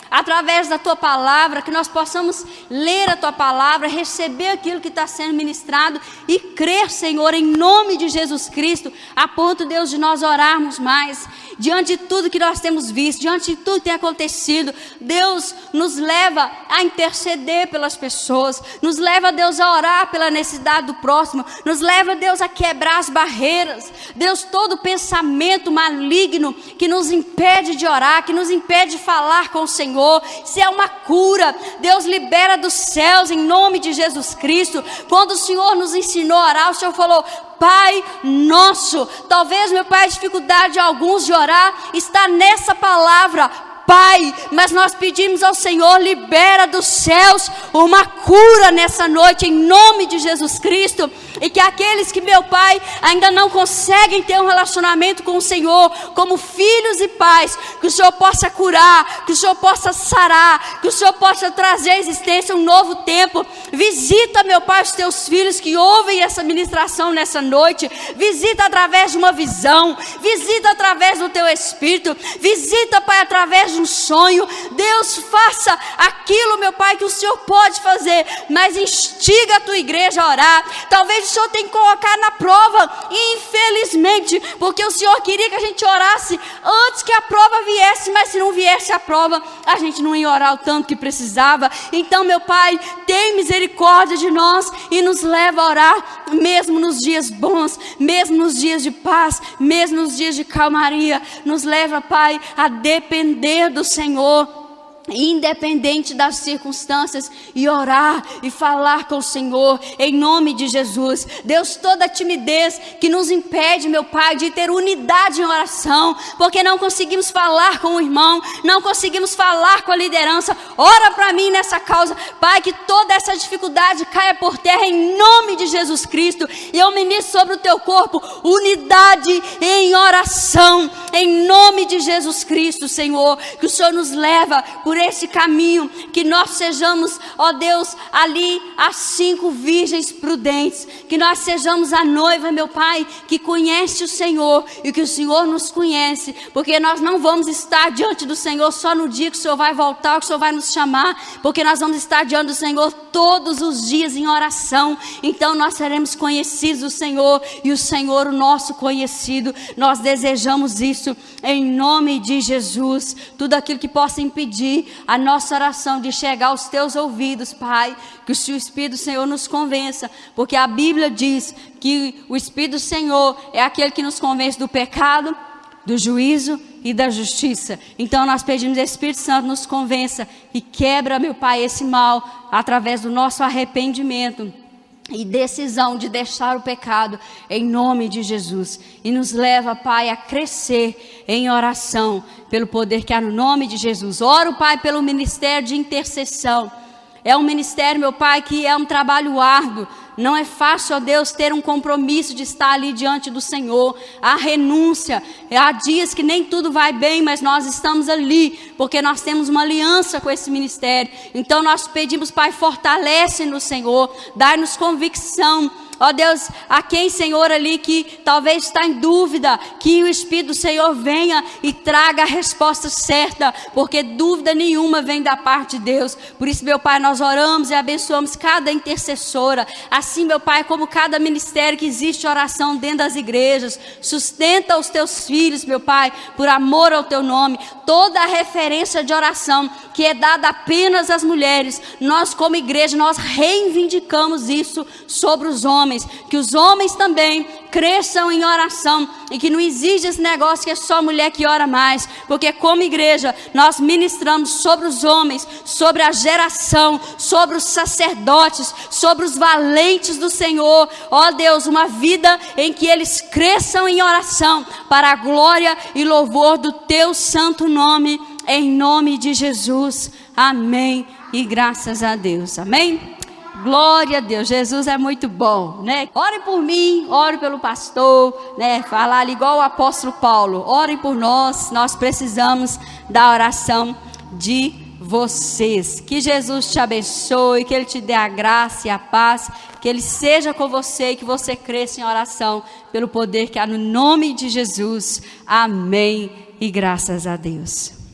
através da tua palavra, que nós possamos ler a tua palavra, receber aquilo que está sendo ministrado e crer, Senhor, em nome de Jesus Cristo, a ponto, Deus, de nós orarmos mais. Diante de tudo que nós temos visto, diante de tudo que tem acontecido, Deus nos leva a interceder pelas pessoas, nos leva, Deus, a orar pela necessidade do próximo, nos leva, Deus, a quebrar as barreiras. Deus, todo pensamento maligno que nos impede de orar, que nos impede de falar com o Senhor, se é uma cura, Deus libera dos céus em nome de Jesus Cristo. Quando o Senhor nos ensinou a orar, o Senhor falou, Pai nosso. Talvez, meu Pai, a dificuldade de alguns de orar está nessa palavra, Pai, mas nós pedimos ao Senhor, libera dos céus uma cura nessa noite, em nome de Jesus Cristo, e que aqueles que, meu Pai, ainda não conseguem ter um relacionamento com o Senhor, como filhos e pais, que o Senhor possa curar, que o Senhor possa sarar, que o Senhor possa trazer à existência um novo tempo. Visita, meu Pai, os teus filhos que ouvem essa ministração nessa noite, visita através de uma visão, visita através do teu Espírito, visita, Pai, através de um sonho. Deus, faça aquilo, meu Pai, que o Senhor pode fazer, mas instiga a tua igreja a orar. Talvez o Senhor tenha que colocar na prova, infelizmente, porque o Senhor queria que a gente orasse antes que a prova viesse, mas se não viesse a prova, a gente não ia orar o tanto que precisava. Então, meu Pai, tem misericórdia de nós e nos leva a orar, mesmo nos dias bons, mesmo nos dias de paz, mesmo nos dias de calmaria. Nos leva, Pai, a depender do Senhor, independente das circunstâncias, e orar e falar com o Senhor em nome de Jesus. Deus, toda timidez que nos impede, meu Pai, de ter unidade em oração, porque não conseguimos falar com o irmão, não conseguimos falar com a liderança, ora para mim nessa causa, Pai, que toda essa dificuldade caia por terra em nome de Jesus Cristo. E eu ministro sobre o teu corpo unidade em oração, em nome de Jesus Cristo, Senhor, que o Senhor nos leva por esse caminho, que nós sejamos, ó Deus, ali as 5 virgens prudentes, que nós sejamos a noiva, meu Pai, que conhece o Senhor e que o Senhor nos conhece, porque nós não vamos estar diante do Senhor só no dia que o Senhor vai voltar, que o Senhor vai nos chamar, porque nós vamos estar diante do Senhor todos os dias em oração. Então nós seremos conhecidos do Senhor e o Senhor o nosso conhecido. Nós desejamos isso em nome de Jesus. Tudo aquilo que possa impedir a nossa oração de chegar aos teus ouvidos, Pai, que o Espírito do Senhor nos convença, porque a Bíblia diz que o Espírito do Senhor é aquele que nos convence do pecado, do juízo e da justiça. Então nós pedimos, Espírito Santo, nos convença e quebra, meu Pai, esse mal através do nosso arrependimento e decisão de deixar o pecado em nome de Jesus, e nos leva, Pai, a crescer em oração pelo poder que há no nome de Jesus. Oro, Pai, pelo ministério de intercessão. É um ministério, meu Pai, que é um trabalho árduo. Não é fácil, ó Deus, ter um compromisso de estar ali diante do Senhor. Há renúncia, há dias que nem tudo vai bem, mas nós estamos ali, porque nós temos uma aliança com esse ministério. Então nós pedimos, Pai, fortalece-nos, Senhor, dai-nos convicção Ó Deus, a quem, Senhor, ali que talvez está em dúvida, que o Espírito do Senhor venha e traga a resposta certa, porque dúvida nenhuma vem da parte de Deus. Por isso, meu Pai, nós oramos e abençoamos cada intercessora, assim, meu Pai, como cada ministério que existe oração dentro das igrejas. Sustenta os teus filhos, meu Pai, por amor ao teu nome. Toda a referência de oração que é dada apenas às mulheres, nós como igreja, nós reivindicamos isso sobre os homens, que os homens também cresçam em oração e que não existe esse negócio que é só mulher que ora mais, porque como igreja nós ministramos sobre os homens, sobre a geração, sobre os sacerdotes, sobre os valentes do Senhor. Ó Deus, uma vida em que eles cresçam em oração para a glória e louvor do teu santo nome, em nome de Jesus. Amém e graças a Deus. Amém. Glória a Deus, Jesus é muito bom, né? Ore por mim, ore pelo pastor, né? Falar ali igual o apóstolo Paulo, ore por nós, nós precisamos da oração de vocês. Que Jesus te abençoe, que Ele te dê a graça e a paz, que Ele seja com você e que você cresça em oração pelo poder que há no nome de Jesus. Amém e graças a Deus.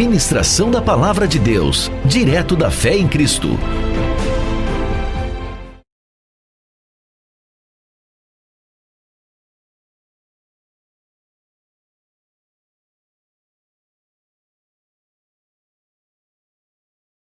Ministração da Palavra de Deus, direto da Fé em Cristo.